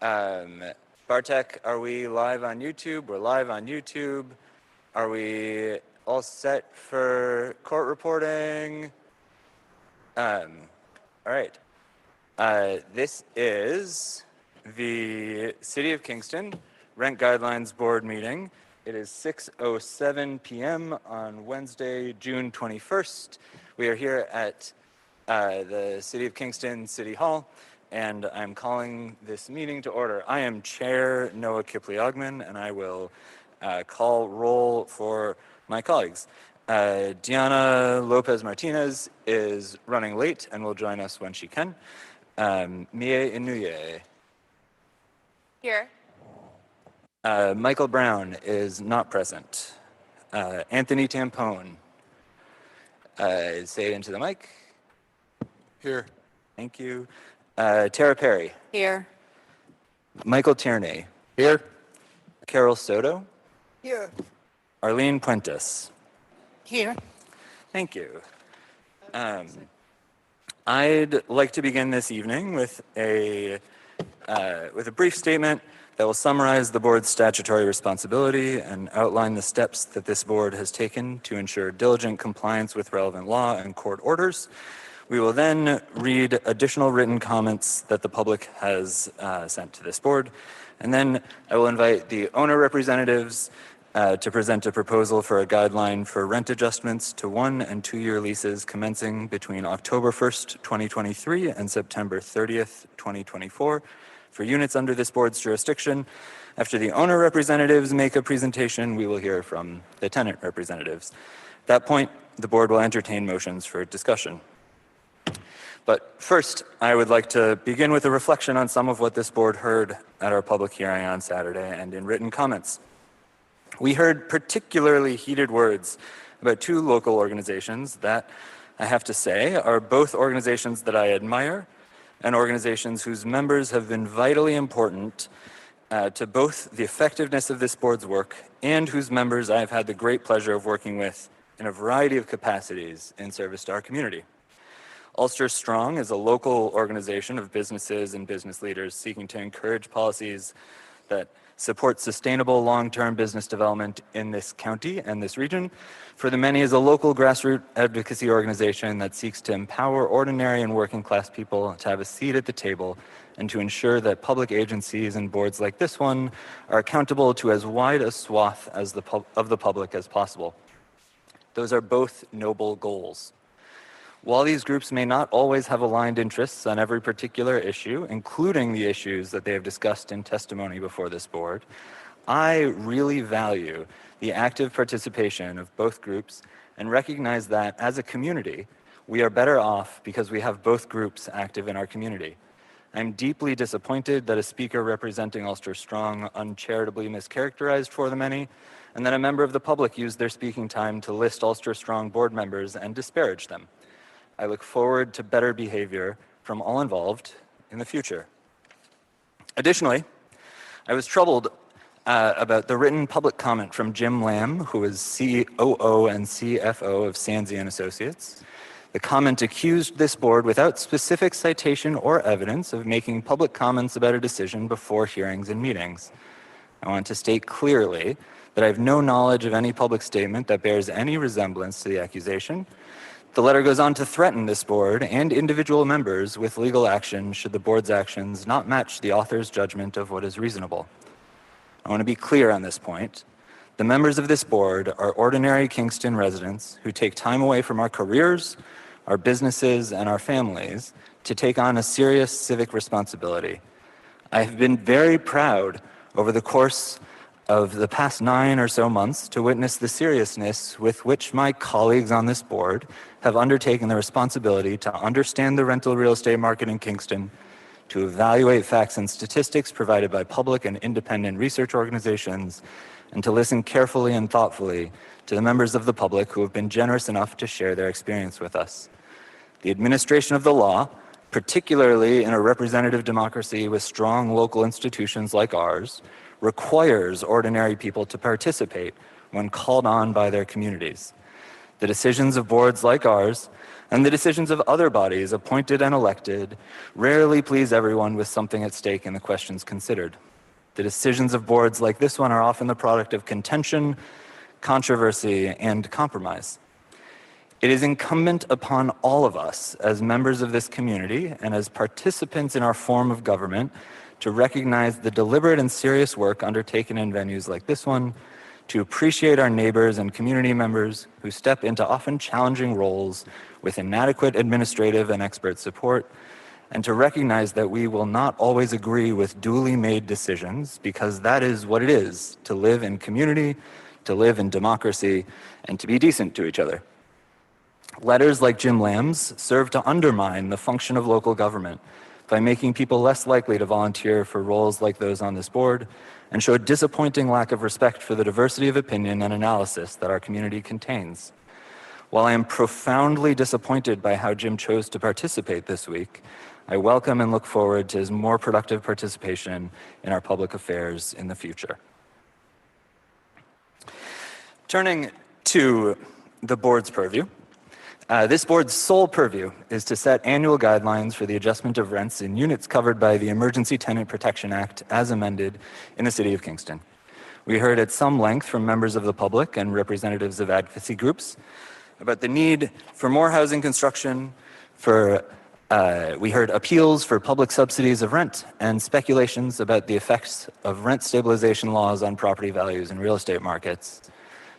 Bartek, are we live on YouTube? We're live on YouTube. Are we all set for court reporting? All right. This is the City of Kingston Rent Guidelines Board meeting. It is 6:07 p.m. on Wednesday, June 21st. We are here at the City of Kingston City Hall, and I'm calling this meeting to order. I am Chair Noah Kipliogman, and I will call roll for my colleagues. Diana Lopez-Martinez is running late and will join us when she can. Mie Inuye. Here. Michael Brown is not present. Anthony Tampone. Say it into the mic. Here. Thank you. Tara Perry. Here. Michael Tierney. Here. Carol Soto. Here. Arlene Puentes. Here. Thank you. I'd like to begin this evening with a brief statement that will summarize the board's statutory responsibility and outline the steps that this board has taken to ensure diligent compliance with relevant law and court orders. We will then read additional written comments that the public has sent to this board, and then I will invite the owner representatives to present a proposal for a guideline for rent adjustments to 1- and 2-year leases commencing between October 1st, 2023 and September 30th, 2024 for units under this board's jurisdiction. After the owner representatives make a presentation, we will hear from the tenant representatives. At that point, the board will entertain motions for discussion. But first, I would like to begin with a reflection on some of what this board heard at our public hearing on Saturday and in written comments. We heard particularly heated words about two local organizations that, I have to say, are both organizations that I admire and organizations whose members have been vitally important to both the effectiveness of this board's work and whose members I have had the great pleasure of working with in a variety of capacities in service to our community. Ulster Strong is a local organization of businesses and business leaders seeking to encourage policies that support sustainable long-term business development in this county and this region. For the Many is a local grassroots advocacy organization that seeks to empower ordinary and working class people to have a seat at the table and to ensure that public agencies and boards like this one are accountable to as wide a swath as of the public as possible. Those are both noble goals. While these groups may not always have aligned interests on every particular issue, including the issues that they have discussed in testimony before this board, I really value the active participation of both groups and recognize that as a community, we are better off because we have both groups active in our community. I'm deeply disappointed that a speaker representing Ulster Strong uncharitably mischaracterized For the Many, and that a member of the public used their speaking time to list Ulster Strong board members and disparage them. I look forward to better behavior from all involved in the future. Additionally, I was troubled about the written public comment from Jim Lamb, who is COO and CFO of Sandsy & Associates. The comment accused this board without specific citation or evidence of making public comments about a decision before hearings and meetings. I want to state clearly that I have no knowledge of any public statement that bears any resemblance to the accusation. The letter goes on to threaten this board and individual members with legal action should the board's actions not match the author's judgment of what is reasonable. I want to be clear on this point. The members of this board are ordinary Kingston residents who take time away from our careers, our businesses, and our families to take on a serious civic responsibility. I have been very proud over the course of the past 9 or so months to witness the seriousness with which my colleagues on this board have undertaken the responsibility to understand the rental real estate market in Kingston, to evaluate facts and statistics provided by public and independent research organizations, and to listen carefully and thoughtfully to the members of the public who have been generous enough to share their experience with us. The administration of the law, particularly in a representative democracy with strong local institutions like ours, requires ordinary people to participate when called on by their communities. The decisions of boards like ours And the decisions of other bodies, appointed and elected, rarely please everyone with something at stake in the questions considered. The decisions of boards like this one are often the product of contention, controversy, and compromise. It is incumbent upon all of us as members of this community and as participants in our form of government to recognize the deliberate and serious work undertaken in venues like this one, to appreciate our neighbors and community members who step into often challenging roles with inadequate administrative and expert support, and to recognize that we will not always agree with duly made decisions, because that is what it is to live in community, to live in democracy, and to be decent to each other. Letters like Jim Lamb's serve to undermine the function of local government by making people less likely to volunteer for roles like those on this board, and show a disappointing lack of respect for the diversity of opinion and analysis that our community contains. While I am profoundly disappointed by how Jim chose to participate this week, I welcome and look forward to his more productive participation in our public affairs in the future. Turning to the board's purview, this board's sole purview is to set annual guidelines for the adjustment of rents in units covered by the Emergency Tenant Protection Act as amended in the City of Kingston. We heard at some length from members of the public and representatives of advocacy groups about the need for more housing construction, we heard appeals for public subsidies of rent and speculations about the effects of rent stabilization laws on property values in real estate markets.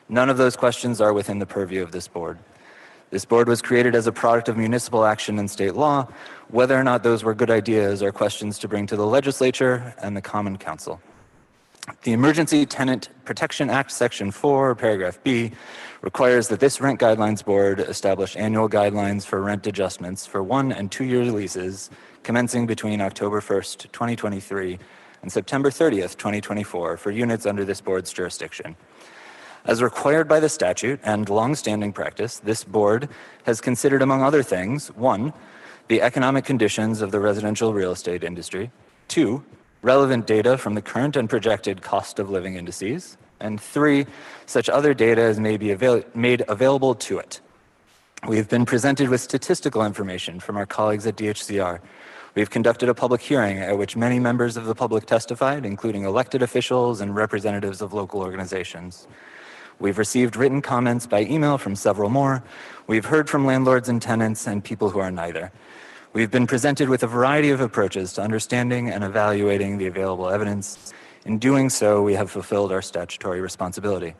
None of those questions are within the purview of this board. This board was created as a product of municipal action and state law. Whether or not those were good ideas are questions to bring to the legislature and the Common Council. The Emergency Tenant Protection Act, Section 4, Paragraph B, requires that this Rent Guidelines Board establish annual guidelines for rent adjustments for 1- and 2-year leases commencing between October 1st, 2023 and September 30th, 2024 for units under this board's jurisdiction. As required by the statute and long-standing practice, this board has considered, among other things, 1, the economic conditions of the residential real estate industry, 2, relevant data from the current and projected cost of living indices, and 3, such other data as may be made available to it. We have been presented with statistical information from our colleagues at DHCR. We have conducted a public hearing at which many members of the public testified, including elected officials and representatives of local organizations. We've received written comments by email from several more. We've heard from landlords and tenants and people who are neither. We've been presented with a variety of approaches to understanding and evaluating the available evidence. In doing so, we have fulfilled our statutory responsibility.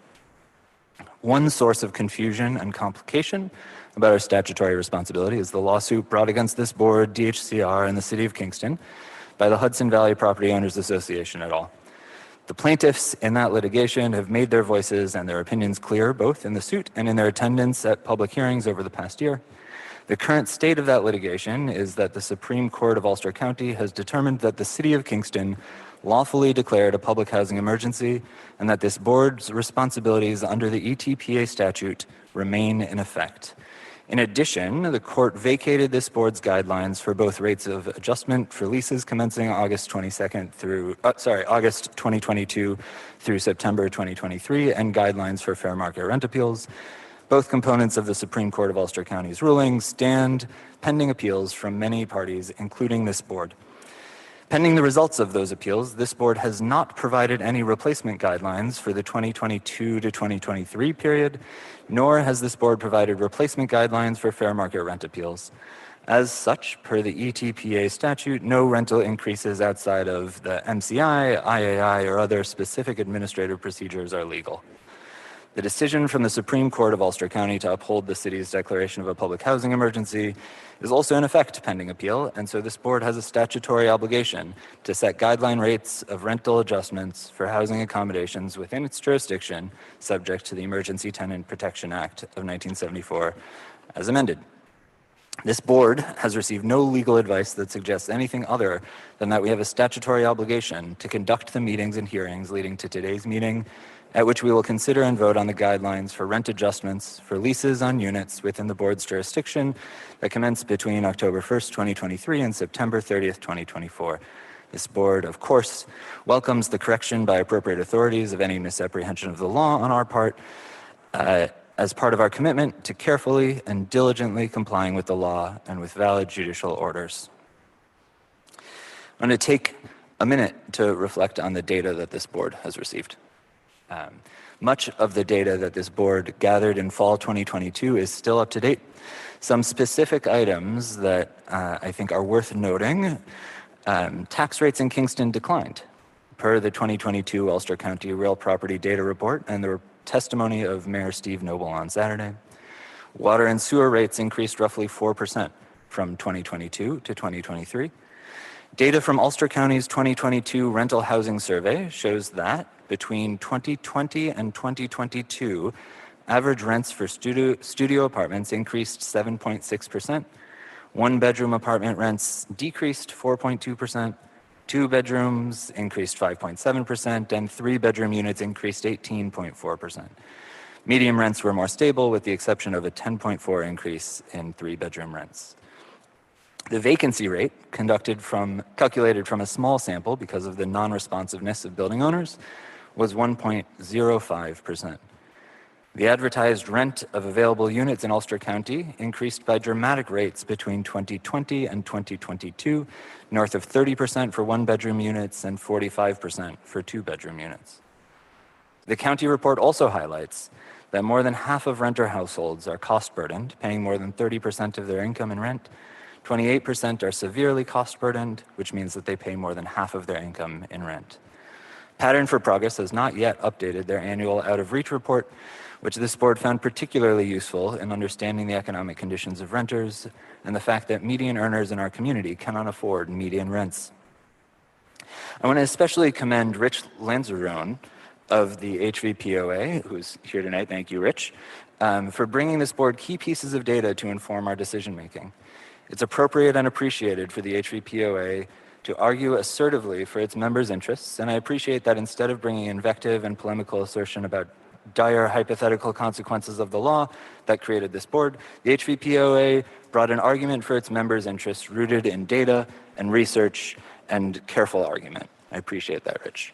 One source of confusion and complication about our statutory responsibility is the lawsuit brought against this board, DHCR, and the City of Kingston by the Hudson Valley Property Owners Association et al. The plaintiffs in that litigation have made their voices and their opinions clear, both in the suit and in their attendance at public hearings over the past year. The current state of that litigation is that the Supreme Court of Ulster County has determined that the City of Kingston lawfully declared a public housing emergency and that this board's responsibilities under the ETPA statute remain in effect. In addition, the court vacated this board's guidelines for both rates of adjustment for leases commencing August 2022 through September 2023 and guidelines for fair market rent appeals. Both components of the Supreme Court of Ulster County's ruling stand pending appeals from many parties, including this board. Pending the results of those appeals, this board has not provided any replacement guidelines for the 2022 to 2023 period, nor has this board provided replacement guidelines for fair market rent appeals. As such, per the ETPA statute, no rental increases outside of the MCI, IAI, or other specific administrative procedures are legal. The decision from the Supreme Court of Ulster County to uphold the city's declaration of a public housing emergency is also in effect pending appeal, and so this board has a statutory obligation to set guideline rates of rental adjustments for housing accommodations within its jurisdiction, subject to the Emergency Tenant Protection Act of 1974 as amended. This board has received no legal advice that suggests anything other than that we have a statutory obligation to conduct the meetings and hearings leading to today's meeting, at which we will consider and vote on the guidelines for rent adjustments for leases on units within the board's jurisdiction that commence between October 1st, 2023 and September 30th, 2024. This board, of course, welcomes the correction by appropriate authorities of any misapprehension of the law on our part, as part of our commitment to carefully and diligently complying with the law and with valid judicial orders. I'm going to take a minute to reflect on the data that this board has received. Much of the data that this board gathered in fall 2022 is still up to date. Some specific items that I think are worth noting: tax rates in Kingston declined per the 2022 Ulster County Real Property Data Report and the testimony of Mayor Steve Noble on Saturday. Water and sewer rates increased roughly 4% from 2022 to 2023. Data from Ulster County's 2022 Rental Housing Survey shows that between 2020 and 2022, average rents for studio apartments increased 7.6%. One-bedroom apartment rents decreased 4.2%. Two bedrooms increased 5.7%, and three-bedroom units increased 18.4%. Medium rents were more stable, with the exception of a 10.4% increase in three-bedroom rents. The vacancy rate, calculated from a small sample because of the non-responsiveness of building owners, was 1.05%. The advertised rent of available units in Ulster County increased by dramatic rates between 2020 and 2022, north of 30% for one-bedroom units and 45% for two-bedroom units. The county report also highlights that more than half of renter households are cost-burdened, paying more than 30% of their income in rent. 28% are severely cost-burdened, which means that they pay more than half of their income in rent. Pattern for Progress has not yet updated their annual out-of-reach report, which this board found particularly useful in understanding the economic conditions of renters and the fact that median earners in our community cannot afford median rents. I want to especially commend Rich Lanzarone of the HVPOA, who's here tonight. Thank you, Rich, for bringing this board key pieces of data to inform our decision-making. It's appropriate and appreciated for the HVPOA to argue assertively for its members' interests, and I appreciate that instead of bringing invective and polemical assertion about dire hypothetical consequences of the law that created this board, the HVPOA brought an argument for its members' interests rooted in data and research and careful argument. I appreciate that, Rich.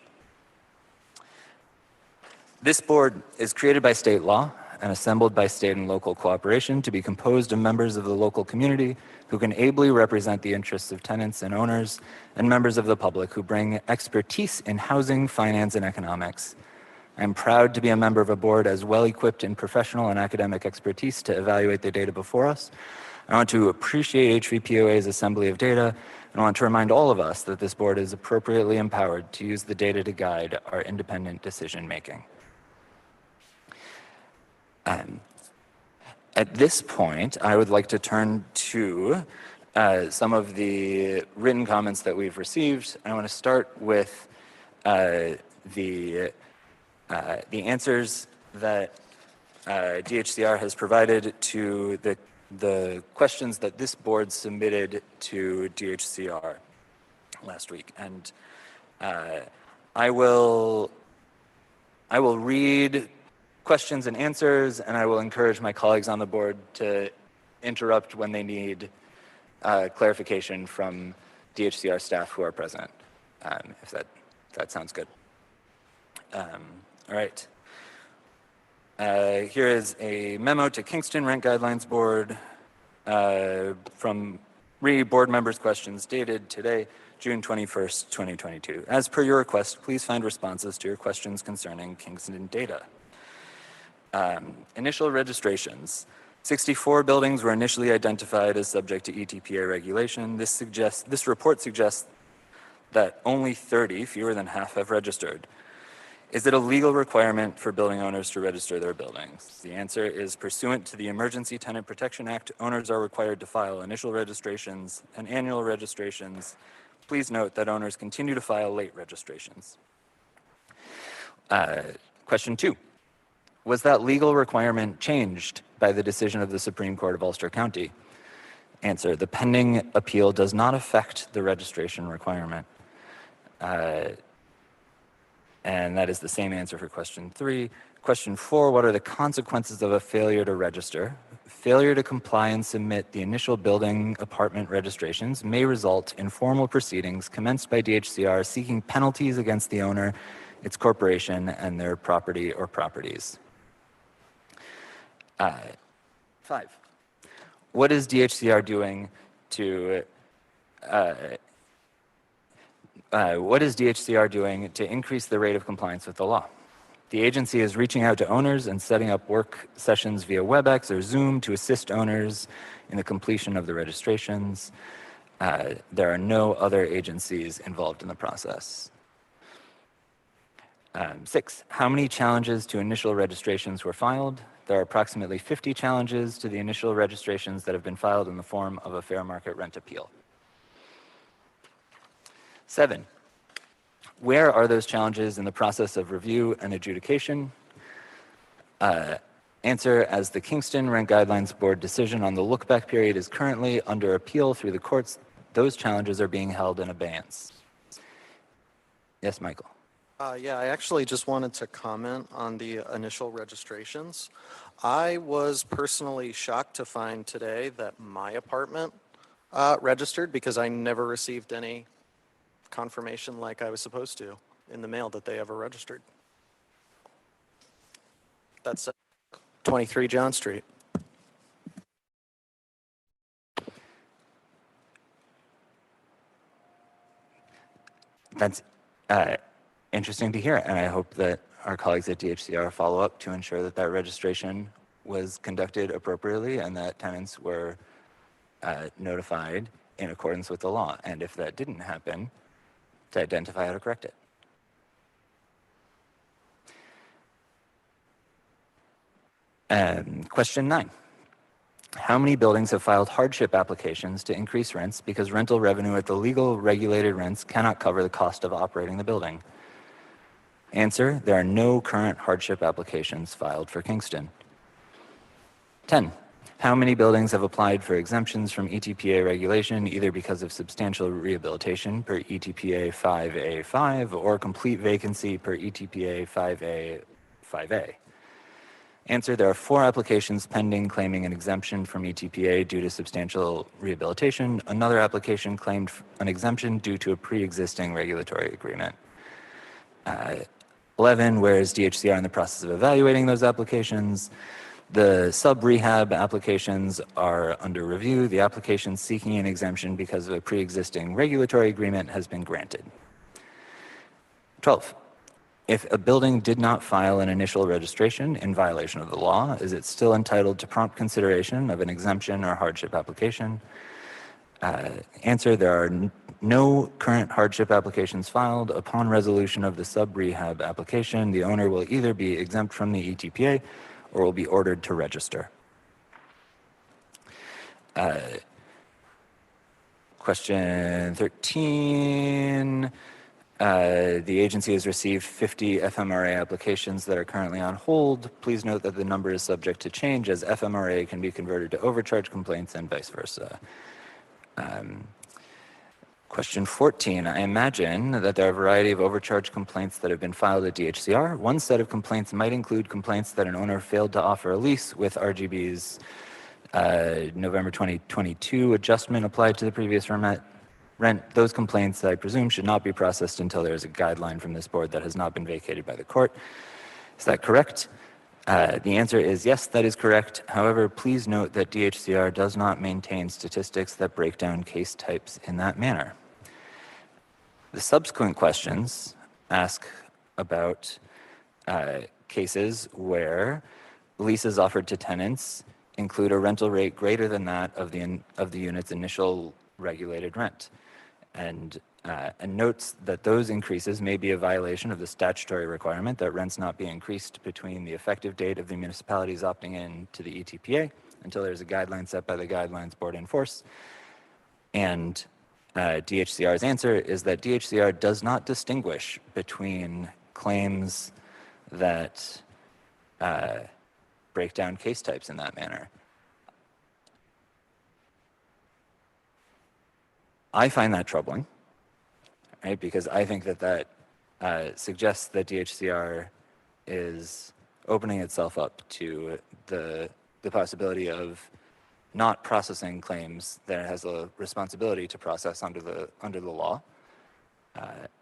This board is created by state law and assembled by state and local cooperation to be composed of members of the local community who can ably represent the interests of tenants and owners, and members of the public who bring expertise in housing, finance, and economics. I'm proud to be a member of a board as well equipped in professional and academic expertise to evaluate the data before us. I want to appreciate HVPOA's assembly of data, and I want to remind all of us that this board is appropriately empowered to use the data to guide our independent decision making. At this point, I would like to turn to some of the written comments that we've received. I want to start with the answers that DHCR has provided to the questions that this board submitted to DHCR last week. And I will read questions and answers, and I will encourage my colleagues on the board to interrupt when they need clarification from DHCR staff who are present, if that sounds good. All right. Here is a memo to Kingston Rent Guidelines Board from board members' questions dated today, June 21st, 2022. As per your request, please find responses to your questions concerning Kingston data. Initial registrations. 64 buildings were initially identified as subject to ETPA regulation. This report suggests that only 30, fewer than half, have registered. Is it a legal requirement for building owners to register their buildings? The answer is pursuant to the Emergency Tenant Protection Act, owners are required to file initial registrations and annual registrations. Please note that owners continue to file late registrations. Question 2. Was that legal requirement changed by the decision of the Supreme Court of Ulster County? Answer, the pending appeal does not affect the registration requirement. And that is the same answer for question 3. Question 4, what are the consequences of a failure to register? Failure to comply and submit the initial building apartment registrations may result in formal proceedings commenced by DHCR seeking penalties against the owner, its corporation, and their property or properties. 5. What is DHCR doing to increase the rate of compliance with the law? The agency is reaching out to owners and setting up work sessions via WebEx or Zoom to assist owners in the completion of the registrations. There are no other agencies involved in the process. 6, how many challenges to initial registrations were filed? There are approximately 50 challenges to the initial registrations that have been filed in the form of a fair market rent appeal. 7, where are those challenges in the process of review and adjudication? Answer, as the Kingston Rent Guidelines Board decision on the look-back period is currently under appeal through the courts, those challenges are being held in abeyance. Yes, Michael. Yeah, I actually just wanted to comment on the initial registrations. I was personally shocked to find today that my apartment registered because I never received any confirmation like I was supposed to in the mail that they ever registered. That's 23 John Street. That's interesting to hear, and I hope that our colleagues at DHCR follow up to ensure that that registration was conducted appropriately and that tenants were notified in accordance with the law. And if that didn't happen, to identify how to correct it. Question 9. How many buildings have filed hardship applications to increase rents because rental revenue at the legal regulated rents cannot cover the cost of operating the building? Answer, there are no current hardship applications filed for Kingston. 10. How many buildings have applied for exemptions from ETPA regulation either because of substantial rehabilitation per ETPA 5A5 or complete vacancy per ETPA 5A 5A? Answer, there are 4 applications pending claiming an exemption from ETPA due to substantial rehabilitation. Another application claimed an exemption due to a pre-existing regulatory agreement. 11, whereas DHCR in the process of evaluating those applications. The sub-rehab applications are under review. The application seeking an exemption because of a pre-existing regulatory agreement has been granted. 12. If a building did not file an initial registration in violation of the law, is it still entitled to prompt consideration of an exemption or hardship application? Answer, there are no current hardship applications filed. Upon resolution of the sub-rehab application, the owner will either be exempt from the ETPA or will be ordered to register. Question 13. The agency has received 50 FMRA applications that are currently on hold. Please note that the number is subject to change as FMRA can be converted to overcharge complaints and vice versa. Question 14, I imagine that there are a variety of overcharge complaints that have been filed at DHCR. One set of complaints might include complaints that an owner failed to offer a lease with RGB's November 2022 adjustment applied to the previous rent. Those complaints, I presume, should not be processed until there is a guideline from this board that has not been vacated by the court. Is that correct? The answer is yes, that is correct. However, please note that DHCR does not maintain statistics that break down case types in that manner. The subsequent questions ask about cases where leases offered to tenants include a rental rate greater than that of the unit's initial regulated rent, and notes that those increases may be a violation of the statutory requirement that rents not be increased between the effective date of the municipalities opting in to the ETPA until there's a guideline set by the Guidelines Board in force. And DHCR's answer is that DHCR does not distinguish between claims that break down case types in that manner. I find that troubling, right? Because I think that suggests that DHCR is opening itself up to the possibility of not processing claims that it has a responsibility to process under the law,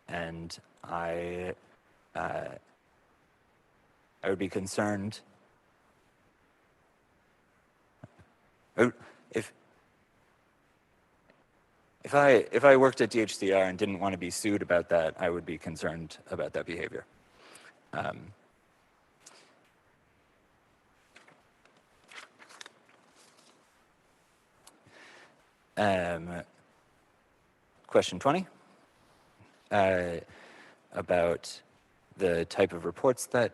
and I would be concerned If if I worked at DHCR and didn't want to be sued about that, I would be concerned about that behavior. Question 20, about the type of reports that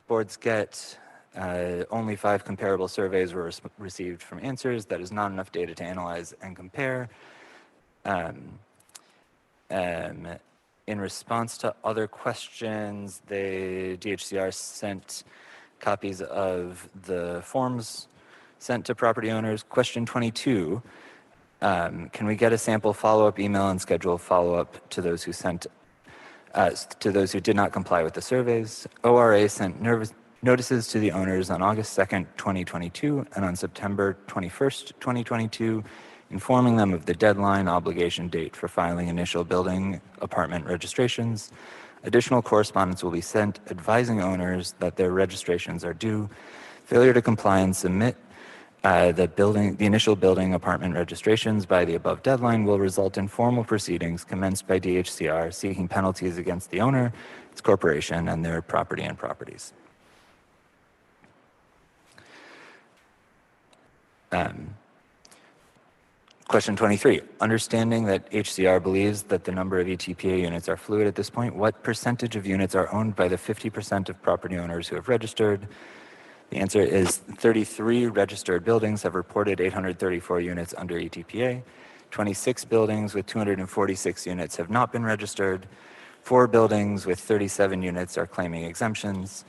boards get. Only 5 comparable surveys were received from answers. That is not enough data to analyze and compare. In response to other questions, the DHCR sent copies of the forms sent to property owners. Question 22, can we get a sample follow-up email and schedule follow-up to those who sent to those who did not comply with the surveys? ORA sent notices to the owners on August 2nd, 2022, and on September 21st, 2022, informing them of the deadline obligation date for filing initial building apartment registrations. Additional correspondence will be sent advising owners that their registrations are due. Failure to comply and submit the initial building apartment registrations by the above deadline will result in formal proceedings commenced by DHCR seeking penalties against the owner, its corporation, and their property and properties. Question 23, understanding that HCR believes that the number of ETPA units are fluid at this point, what percentage of units are owned by the 50% of property owners who have registered? The answer is 33 registered buildings have reported 834 units under ETPA. 26 buildings with 246 units have not been registered. 4 buildings with 37 units are claiming exemptions.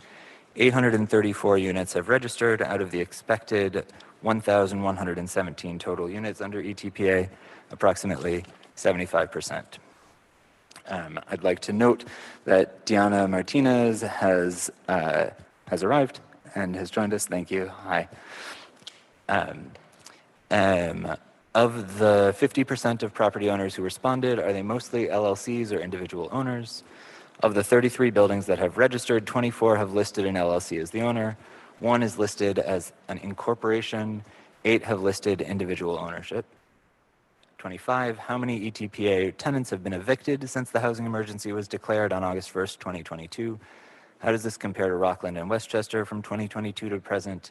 834 units have registered out of the expected 1,117 total units under ETPA, approximately 75%. I'd like to note that Diana Martinez has arrived and has joined us. Thank you. Hi. Of the 50% of property owners who responded, are they mostly LLCs or individual owners? Of the 33 buildings that have registered, 24 have listed an LLC as the owner. 1 is listed as an incorporation. 8 have listed individual ownership. 25, how many ETPA tenants have been evicted since the housing emergency was declared on August 1st, 2022? How does this compare to Rockland and Westchester from 2022 to present?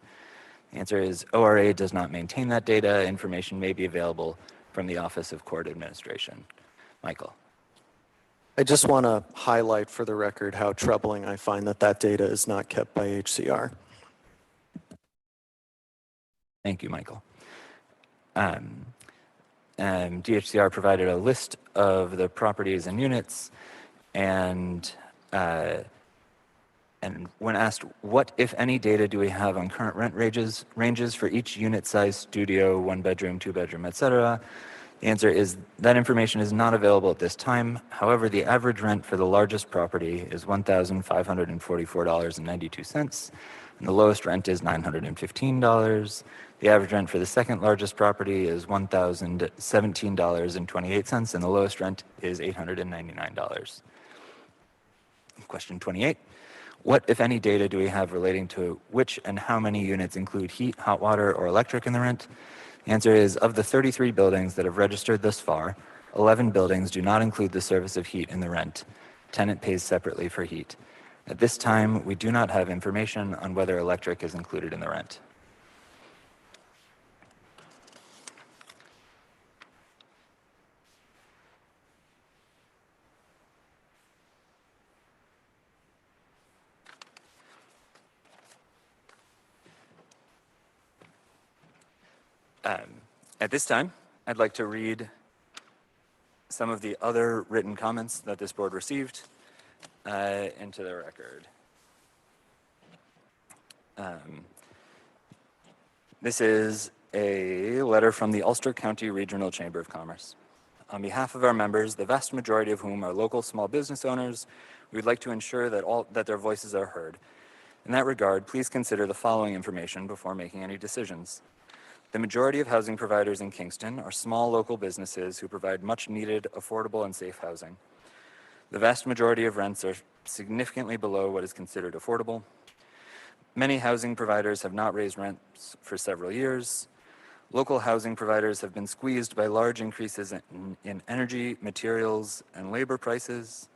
The answer is ORA does not maintain that data. Information may be available from the Office of Court Administration. Michael. I just want to highlight for the record how troubling I find that that data is not kept by HCR. Thank you, Michael. DHCR provided a list of the properties and units, and when asked, what, if any, data do we have on current rent ranges for each unit size, studio, 1 bedroom, 2 bedroom, etc.? The answer is that information is not available at this time. However, the average rent for the largest property is $1,544.92, and the lowest rent is $915. The average rent for the second largest property is $1,017.28, and the lowest rent is $899. Question 28. What, if any, data do we have relating to which and how many units include heat, hot water, or electric in the rent? The answer is, of the 33 buildings that have registered thus far, 11 buildings do not include the service of heat in the rent. Tenant pays separately for heat. At this time, we do not have information on whether electric is included in the rent. At this time, I'd like to read some of the other written comments that this board received into the record. This is a letter from the Ulster County Regional Chamber of Commerce. On behalf of our members, the vast majority of whom are local small business owners, we would like to ensure that their voices are heard. In that regard, please consider the following information before making any decisions. The majority of housing providers in Kingston are small local businesses who provide much needed, affordable, and safe housing. The vast majority of rents are significantly below what is considered affordable. Many housing providers have not raised rents for several years. Local housing providers have been squeezed by large increases in energy, materials, and labor prices.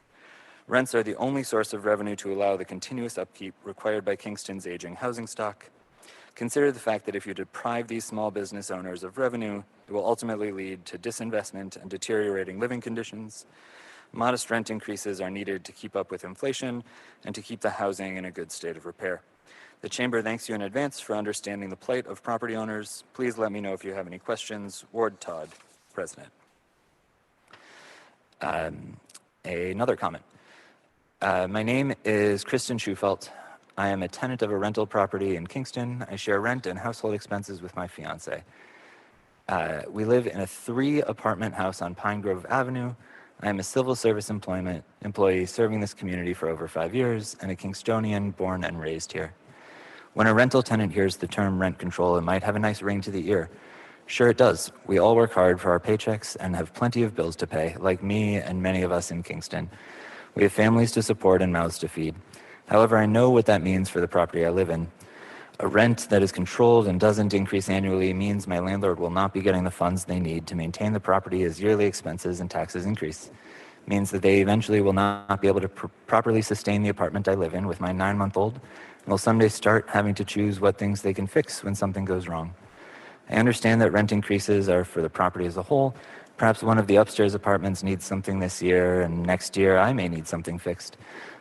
Rents are the only source of revenue to allow the continuous upkeep required by Kingston's aging housing stock. Consider the fact that if you deprive these small business owners of revenue, it will ultimately lead to disinvestment and deteriorating living conditions. Modest rent increases are needed to keep up with inflation and to keep the housing in a good state of repair. The Chamber thanks you in advance for understanding the plight of property owners. Please let me know if you have any questions. Ward Todd, President. Another comment. My name is Kristen Schufelt. I am a tenant of a rental property in Kingston. I share rent and household expenses with my fiance. We live in a 3-apartment house on Pine Grove Avenue. I am a civil service employee serving this community for over 5 years and a Kingstonian born and raised here. When a rental tenant hears the term rent control, it might have a nice ring to the ear. Sure it does. We all work hard for our paychecks and have plenty of bills to pay, like me and many of us in Kingston. We have families to support and mouths to feed. However, I know what that means for the property I live in. A rent that is controlled and doesn't increase annually means my landlord will not be getting the funds they need to maintain the property as yearly expenses and taxes increase. It means that they eventually will not be able to properly sustain the apartment I live in with my 9-month-old, and will someday start having to choose what things they can fix when something goes wrong. I understand that rent increases are for the property as a whole. Perhaps one of the upstairs apartments needs something this year, and next year I may need something fixed.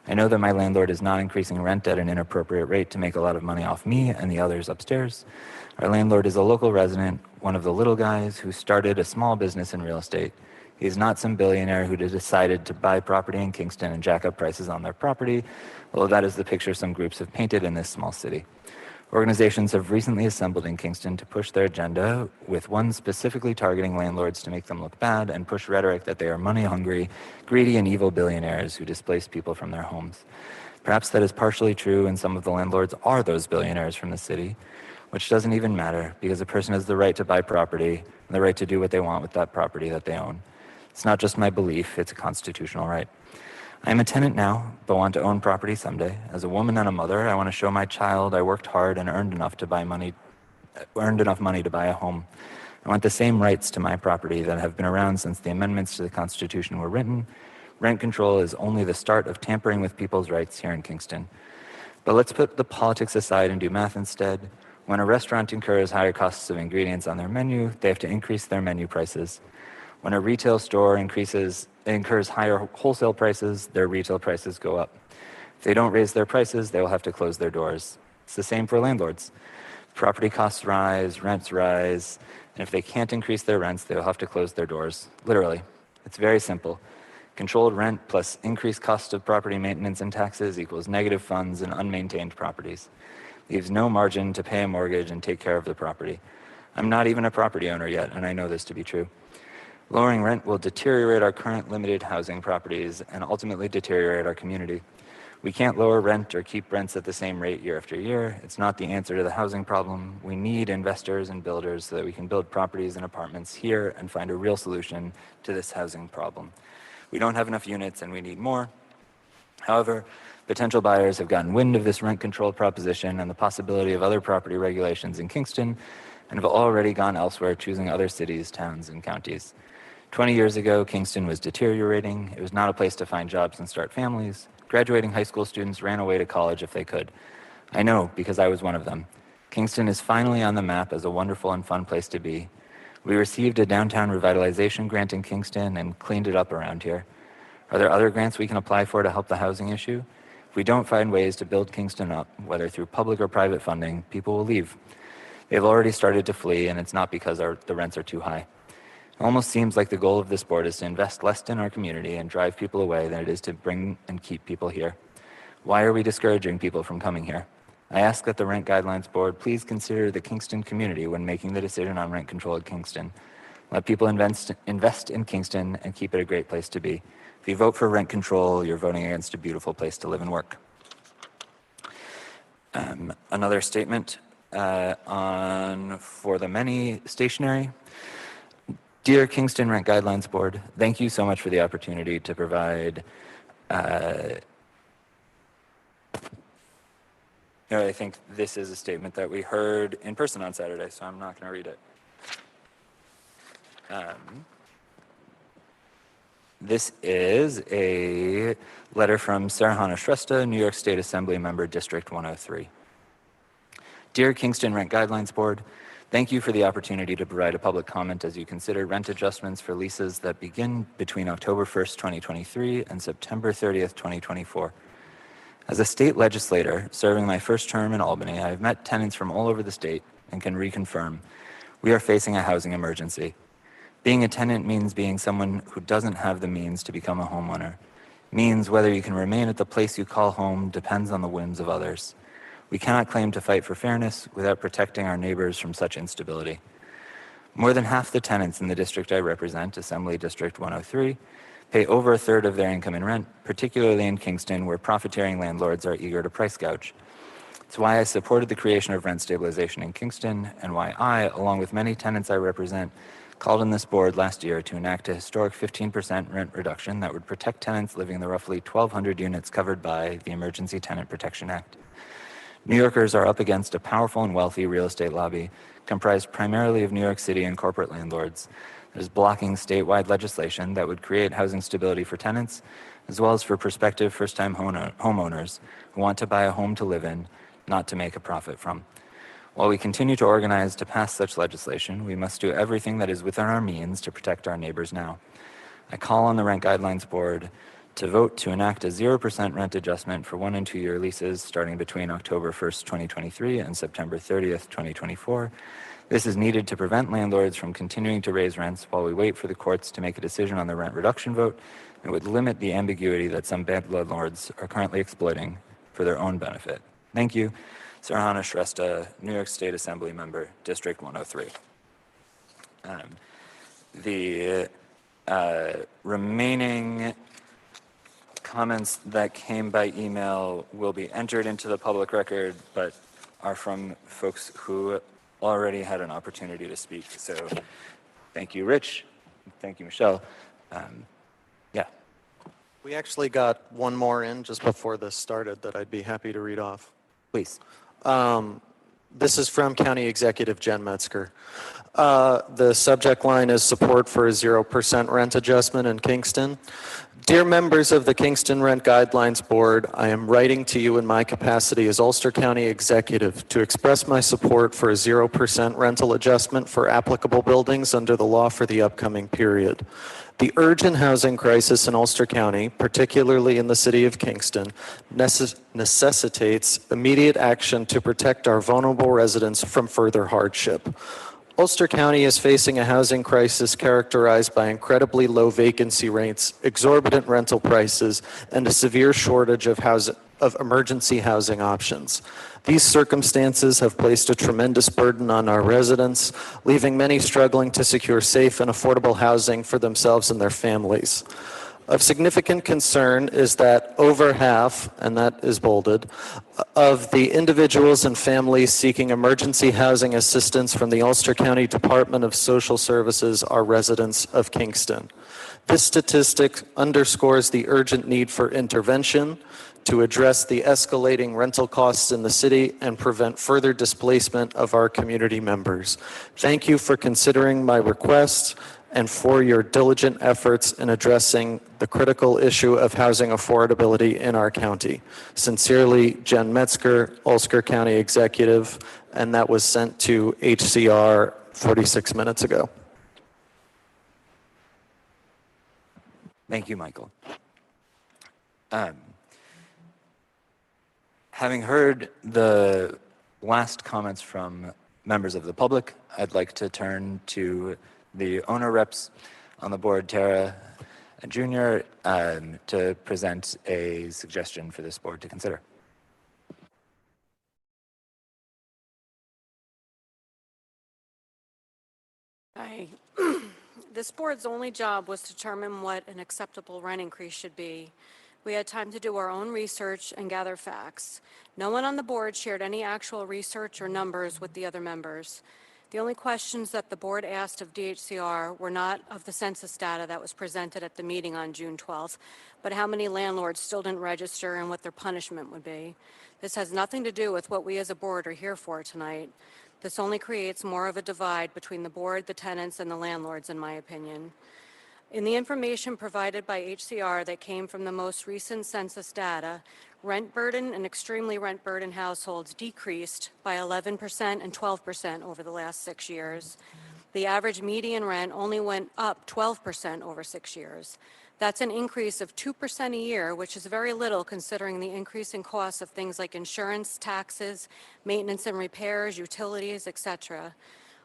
I know that my landlord is not increasing rent at an inappropriate rate to make a lot of money off me and the others upstairs. Our landlord is a local resident, one of the little guys who started a small business in real estate. He is not some billionaire who decided to buy property in Kingston and jack up prices on their property, although that is the picture some groups have painted in this small city. Organizations have recently assembled in Kingston to push their agenda, with one specifically targeting landlords to make them look bad and push rhetoric that they are money-hungry, greedy, and evil billionaires who displace people from their homes. Perhaps that is partially true, and some of the landlords are those billionaires from the city, which doesn't even matter because a person has the right to buy property and the right to do what they want with that property that they own. It's not just my belief, it's a constitutional right. I am a tenant now, but want to own property someday. As a woman and a mother, I want to show my child I worked hard and earned enough money to buy a home. I want the same rights to my property that have been around since the amendments to the Constitution were written. Rent control is only the start of tampering with people's rights here in Kingston. But let's put the politics aside and do math instead. When a restaurant incurs higher costs of ingredients on their menu, they have to increase their menu prices. When a retail store incurs higher wholesale prices, their retail prices go up. If they don't raise their prices, they will have to close their doors. It's the same for landlords. Property costs rise, rents rise, and if they can't increase their rents, they will have to close their doors. Literally. It's very simple. Controlled rent plus increased cost of property maintenance and taxes equals negative funds and unmaintained properties. Leaves no margin to pay a mortgage and take care of the property. I'm not even a property owner yet, and I know this to be true. Lowering rent will deteriorate our current limited housing properties and ultimately deteriorate our community. We can't lower rent or keep rents at the same rate year after year. It's not the answer to the housing problem. We need investors and builders so that we can build properties and apartments here and find a real solution to this housing problem. We don't have enough units and we need more. However, potential buyers have gotten wind of this rent control proposition and the possibility of other property regulations in Kingston and have already gone elsewhere, choosing other cities, towns, and counties. 20 years ago, Kingston was deteriorating. It was not a place to find jobs and start families. Graduating high school students ran away to college if they could. I know because I was one of them. Kingston is finally on the map as a wonderful and fun place to be. We received a downtown revitalization grant in Kingston and cleaned it up around here. Are there other grants we can apply for to help the housing issue? If we don't find ways to build Kingston up, whether through public or private funding, people will leave. They've already started to flee, and it's not because the rents are too high. It almost seems like the goal of this board is to invest less in our community and drive people away than it is to bring and keep people here. Why are we discouraging people from coming here? I ask that the Rent Guidelines Board please consider the Kingston community when making the decision on rent control at Kingston. Let people invest in Kingston and keep it a great place to be. If you vote for rent control, you're voting against a beautiful place to live and work. Another statement for the many stationery. Dear Kingston Rent Guidelines Board, thank you so much for the opportunity to provide I think this is a statement that we heard in person on Saturday, so I'm not going to read it. This is a letter from Sarahana Shrestha, New York State Assembly Member, District 103. Dear Kingston Rent Guidelines Board, thank you for the opportunity to provide a public comment as you consider rent adjustments for leases that begin between October 1st, 2023 and September 30th, 2024. As a state legislator serving my first term in Albany, I have met tenants from all over the state and can reconfirm we are facing a housing emergency. Being a tenant means being someone who doesn't have the means to become a homeowner. Means whether you can remain at the place you call home depends on the whims of others. We cannot claim to fight for fairness without protecting our neighbors from such instability. More than half the tenants in the district I represent, Assembly District 103, pay over a third of their income in rent, particularly in Kingston, where profiteering landlords are eager to price gouge. It's why I supported the creation of rent stabilization in Kingston, and why I, along with many tenants I represent, called on this board last year to enact a historic 15% rent reduction that would protect tenants living in the roughly 1,200 units covered by the Emergency Tenant Protection Act. New Yorkers are up against a powerful and wealthy real estate lobby comprised primarily of New York City and corporate landlords that is blocking statewide legislation that would create housing stability for tenants, as well as for prospective first-time homeowners who want to buy a home to live in, not to make a profit from. While we continue to organize to pass such legislation, we must do everything that is within our means to protect our neighbors now. I call on the Rent Guidelines Board to vote to enact a 0% rent adjustment for 1 and 2 year leases starting between October 1st, 2023 and September 30th, 2024. This is needed to prevent landlords from continuing to raise rents while we wait for the courts to make a decision on the rent reduction vote. It would limit the ambiguity that some bad landlords are currently exploiting for their own benefit. Thank you. Sarahana Shrestha, New York State Assembly Member, District 103. The remaining comments that came by email will be entered into the public record, but are from folks who already had an opportunity to speak. So thank you, Rich. Thank you, Michelle. Yeah. We actually got one more in just before this started that I'd be happy to read off. Please. This is from County Executive Jen Metzger. The subject line is support for a 0% rent adjustment in Kingston. Dear members of the Kingston Rent Guidelines Board, I am writing to you in my capacity as Ulster County Executive to express my support for a 0% rental adjustment for applicable buildings under the law for the upcoming period. The urgent housing crisis in Ulster County, particularly in the city of Kingston, necessitates immediate action to protect our vulnerable residents from further hardship. Ulster County is facing a housing crisis characterized by incredibly low vacancy rates, exorbitant rental prices, and a severe shortage of emergency housing options. These circumstances have placed a tremendous burden on our residents, leaving many struggling to secure safe and affordable housing for themselves and their families. Of significant concern is that over half, and that is bolded, of the individuals and families seeking emergency housing assistance from the Ulster County Department of Social Services are residents of Kingston. This statistic underscores the urgent need for intervention to address the escalating rental costs in the city and prevent further displacement of our community members. Thank you for considering my request and for your diligent efforts in addressing the critical issue of housing affordability in our county. Sincerely, Jen Metzger, Ulster County Executive, and that was sent to HCR 46 minutes ago. Thank you, Michael. Having heard the last comments from members of the public, I'd like to turn to the owner reps on the board, Tara Jr., to present a suggestion for this board to consider. This board's only job was to determine what an acceptable rent increase should be. We had time to do our own research and gather facts. No one on the board shared any actual research or numbers with the other members. The only questions that the board asked of DHCR were not of the census data that was presented at the meeting on June 12th, but how many landlords still didn't register and what their punishment would be. This has nothing to do with what we as a board are here for tonight. This only creates more of a divide between the board, the tenants, and the landlords, in my opinion. In the information provided by HCR that came from the most recent census data, rent burden and extremely rent burden households decreased by 11% and 12% over the last 6 years. The average median rent only went up 12% over 6 years. That's an increase of 2% a year, which is very little considering the increase in costs of things like insurance, taxes, maintenance and repairs, utilities, etc.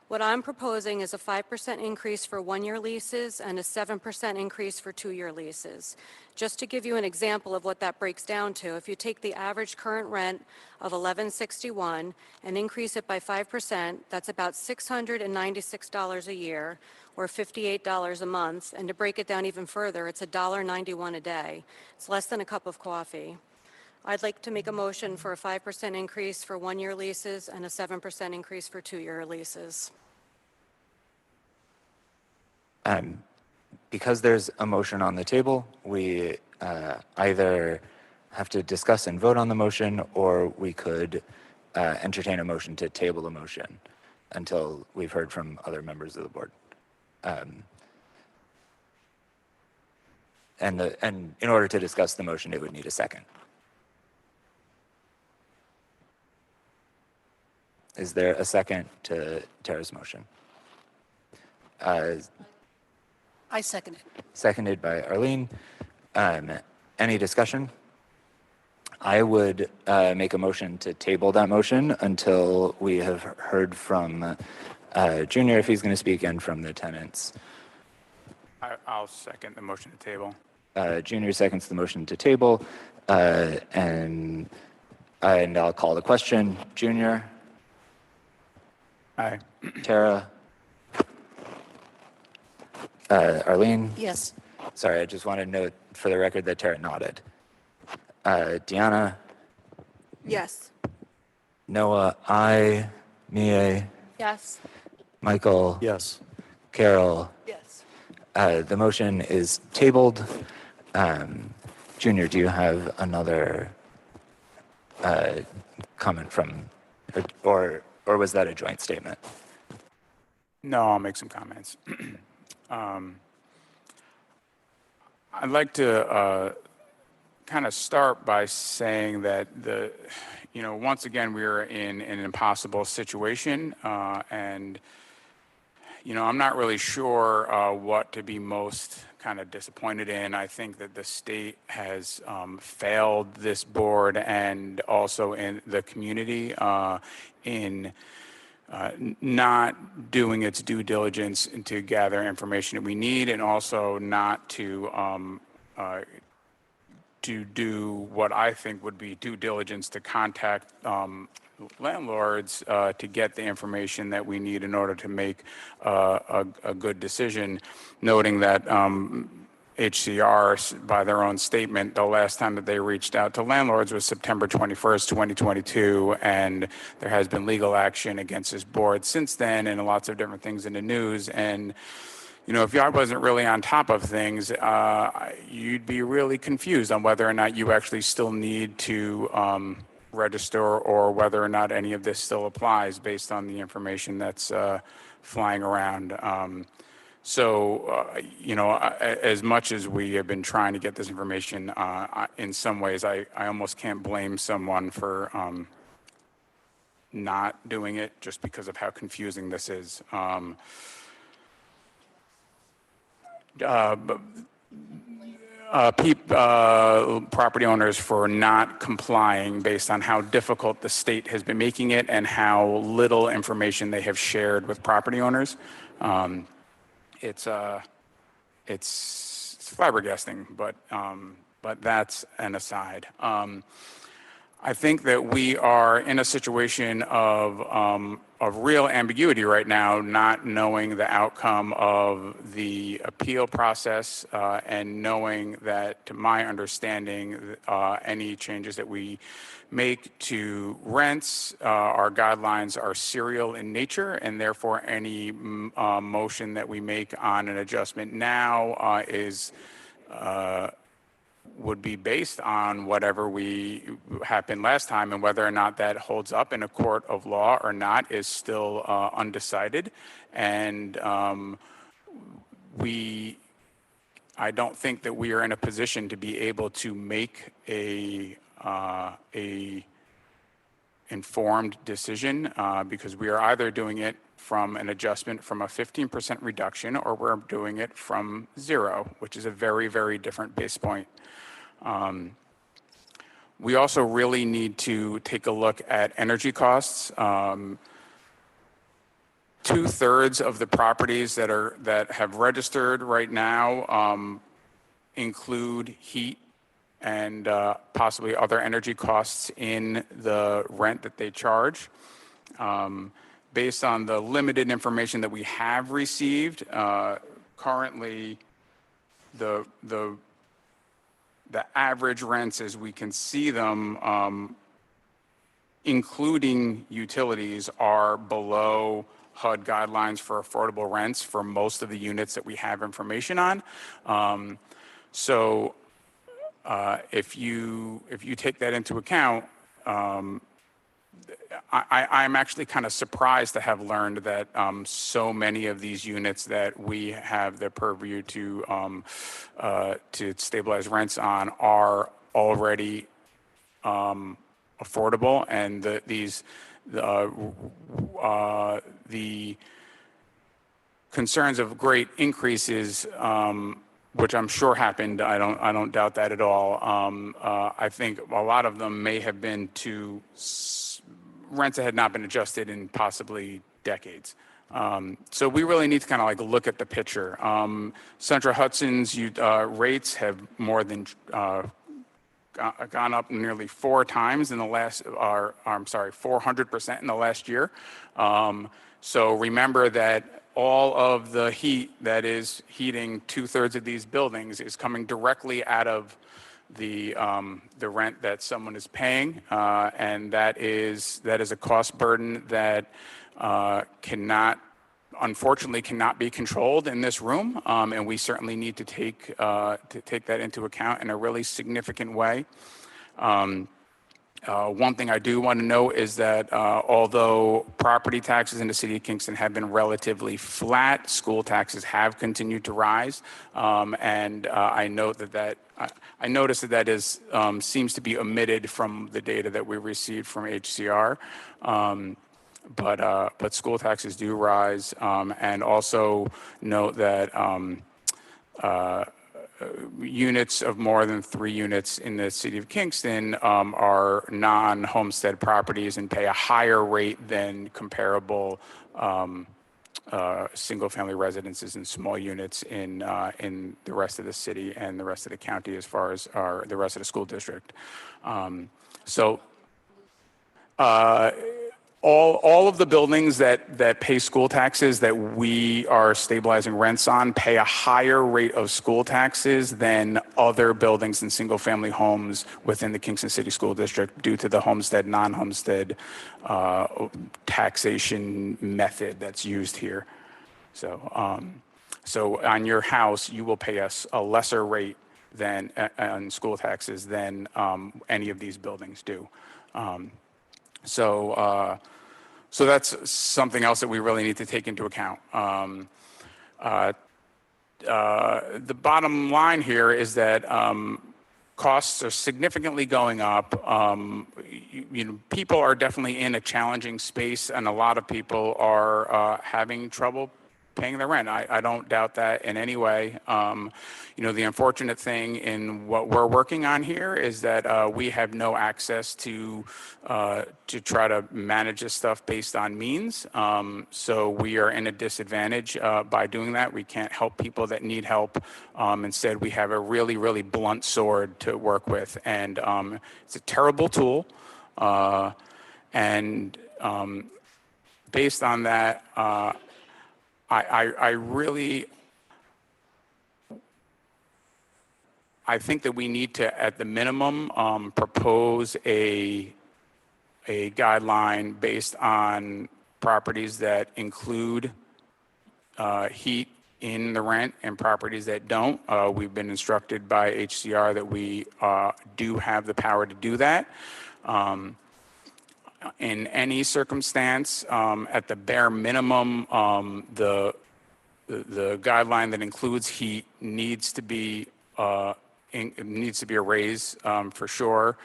What I'm proposing is a 5% increase for one-year leases and a 7% increase for two-year leases. Just to give you an example of what that breaks down to, if you take the average current rent of $11.61 and increase it by 5%, that's about $696 a year, or $58 a month. And to break it down even further, it's $1.91 a day. It's less than a cup of coffee. I'd like to make a motion for a 5% increase for one-year leases and a 7% increase for two-year leases. Because there's a motion on the table, we either have to discuss and vote on the motion, or we could entertain a motion to table the motion until we've heard from other members of the board. And in order to discuss the motion, it would need a second. Is there a second to Tara's motion? I second it. Seconded by Arlene. Any discussion? I would make a motion to table that motion until we have heard from Junior, if he's going to speak, and from the tenants. I'll second the motion to table. Junior seconds the motion to table, and I'll call the question. Junior? Aye. Tara? Arlene? Yes. Sorry, I just want to note for the record that Tara nodded. Deanna? Yes. Noah? Aye. Mie? Yes. Michael? Yes. Carol? Yes. The motion is tabled. Junior, do you have another comment from, or was that a joint statement? No, I'll make some comments. I'd like to kind of start by saying that once again, we're in an impossible situation, and I'm not really sure what to be most kind of disappointed in. I think that the state has failed this board and also in the community in not doing its due diligence to gather information that we need, and also not to do what I think would be due diligence to contact landlords to get the information that we need in order to make a good decision, noting that HCR, by their own statement, the last time that they reached out to landlords was September 21st, 2022, and there has been legal action against this board since then, and lots of different things in the news. And if y'all wasn't really on top of things, you'd be really confused on whether or not you actually still need to register, or whether or not any of this still applies based on the information that's flying around. As much as we have been trying to get this information, in some ways, I almost can't blame someone for not doing it just because of how confusing this is. Property owners for not complying based on how difficult the state has been making it and how little information they have shared with property owners. It's flabbergasting, but that's an aside. I think that we are in a situation of real ambiguity right now, not knowing the outcome of the appeal process, and knowing that, to my understanding, any changes that we make to rents, our guidelines are serial in nature, and therefore any motion that we make on an adjustment now is would be based on whatever we happened last time, and whether or not that holds up in a court of law or not is still undecided. And I don't think that we are in a position to be able to make a informed decision because we are either doing it from an adjustment from a 15% reduction, or we're doing it from 0, which is a very, very different base point. We also really need to take a look at energy costs. 2/3 of the properties that have registered right now include heat and possibly other energy costs in the rent that they charge. Based on the limited information that we have received, currently the average rents as we can see them, including utilities, are below HUD guidelines for affordable rents for most of the units that we have information on. So if you take that into account, I'm actually kind of surprised to have learned that so many of these units that we have the purview to stabilize rents on are already affordable, and the concerns of great increases, which I'm sure happened, I don't doubt that at all. I think a lot of them may have been to rents that had not been adjusted in possibly decades. So we really need to kind of like look at the picture. Central Hudson's rates have more than gone up nearly 4 times in the last, 400% in the last year. So remember that all of the heat that is heating 2/3 of these buildings is coming directly out of the rent that someone is paying, and that is a cost burden that unfortunately cannot be controlled in this room, and we certainly need to take that into account in a really significant way. One thing I do want to note is that although property taxes in the city of Kingston have been relatively flat, school taxes have continued to rise, and I noticed that is seems to be omitted from the data that we received from HCR. But school taxes do rise, and also note that units of more than 3 units in the city of Kingston are non-homestead properties and pay a higher rate than comparable single-family residences and small units in the rest of the city and the rest of the county, as far as the rest of the school district. All of the buildings that pay school taxes that we are stabilizing rents on pay a higher rate of school taxes than other buildings and single-family homes within the Kingston City School District due to the homestead, non-homestead taxation method that's used here. So on your house, you will pay us a lesser rate than on school taxes than any of these buildings do. So that's something else that we really need to take into account. The bottom line here is that costs are significantly going up. People are definitely in a challenging space, and a lot of people are having trouble paying their rent. I don't doubt that in any way. The unfortunate thing in what we're working on here is that we have no access to try to manage this stuff based on means. So we are in a disadvantage by doing that. We can't help people that need help. Instead, we have a really, really blunt sword to work with, and it's a terrible tool. Based on that, I think that we need to, at the minimum, propose a guideline based on properties that include heat in the rent and properties that don't. We've been instructed by HCR that we do have the power to do that. In any circumstance, at the bare minimum, the guideline that includes heat needs to be a raise for sure.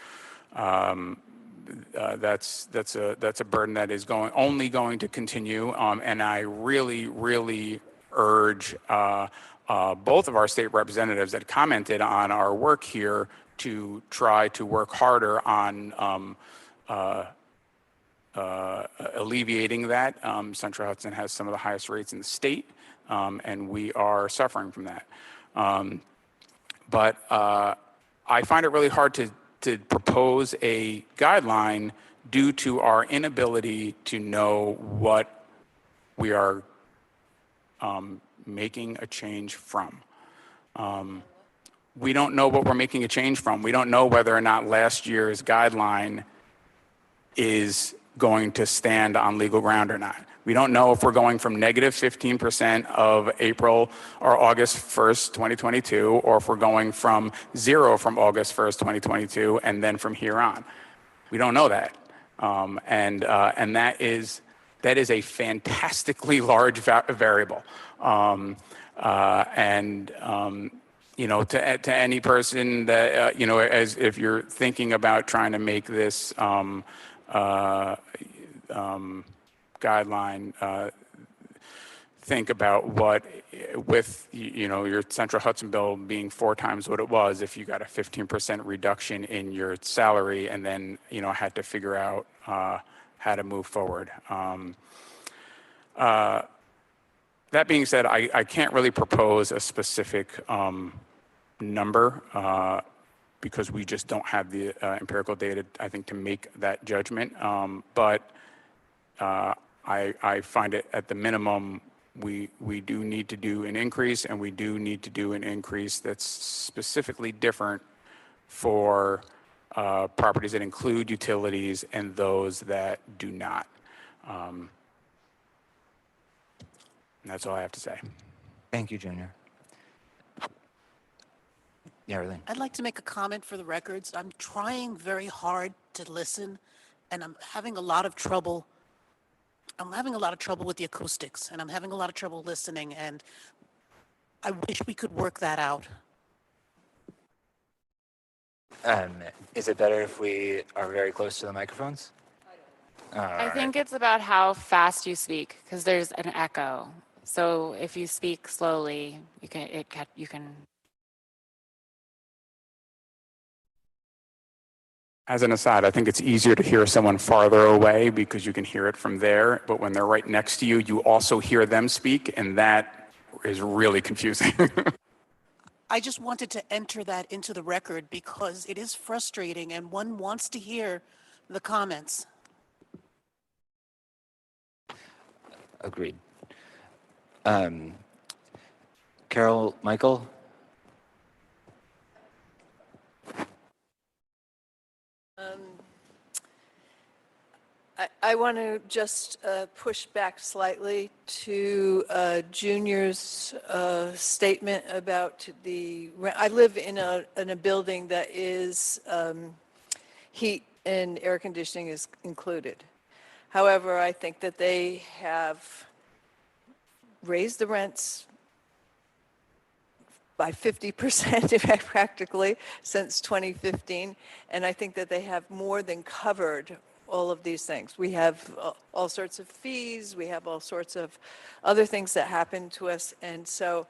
That's a burden that is only going to continue, and I really urge both of our state representatives that commented on our work here to try to work harder on alleviating that. Central Hudson has some of the highest rates in the state, and we are suffering from that. But I find it really hard to propose a guideline due to our inability to know what we are making a change from. We don't know what we're making a change from. We don't know whether or not last year's guideline is going to stand on legal ground or not. We don't know if we're going from negative 15% of April or August 1st, 2022, or if we're going from 0 from August 1st, 2022, and then from here on. We don't know that. And that is a fantastically large variable. You know, to any person that, you know, as if you're thinking about trying to make this guideline, think about what, with, you know, your Central Hudson bill being 4 times what it was, if you got a 15% reduction in your salary and then, you know, had to figure out how to move forward. That being said, I can't really propose a specific number because we just don't have the empirical data, I think, to make that judgment. But I find it at the minimum, we do need to do an increase, and we do need to do an increase that's specifically different for properties that include utilities and those that do not. And that's all I have to say. Thank you, Junior. Yeah, Arlene. I'd like to make a comment for the records. I'm trying very hard to listen, and I'm having a lot of trouble. I'm having a lot of trouble with the acoustics, and I'm having a lot of trouble listening, and I wish we could work that out. Is it better if we are very close to the microphones? I think it's about how fast you speak, because there's an echo. So if you speak slowly, you can. As an aside, I think it's easier to hear someone farther away because you can hear it from there. But when they're right next to you, you also hear them speak, and that is really confusing. I just wanted to enter that into the record because it is frustrating, and one wants to hear the comments. Agreed. Carol, Michael? I want to just push back slightly to Junior's statement about I live in a building that is heat and air conditioning is included. However, I think that they have raised the rents by 50% practically since 2015, and I think that they have more than covered all of these things. We have all sorts of fees, we have all sorts of other things that happen to us, and so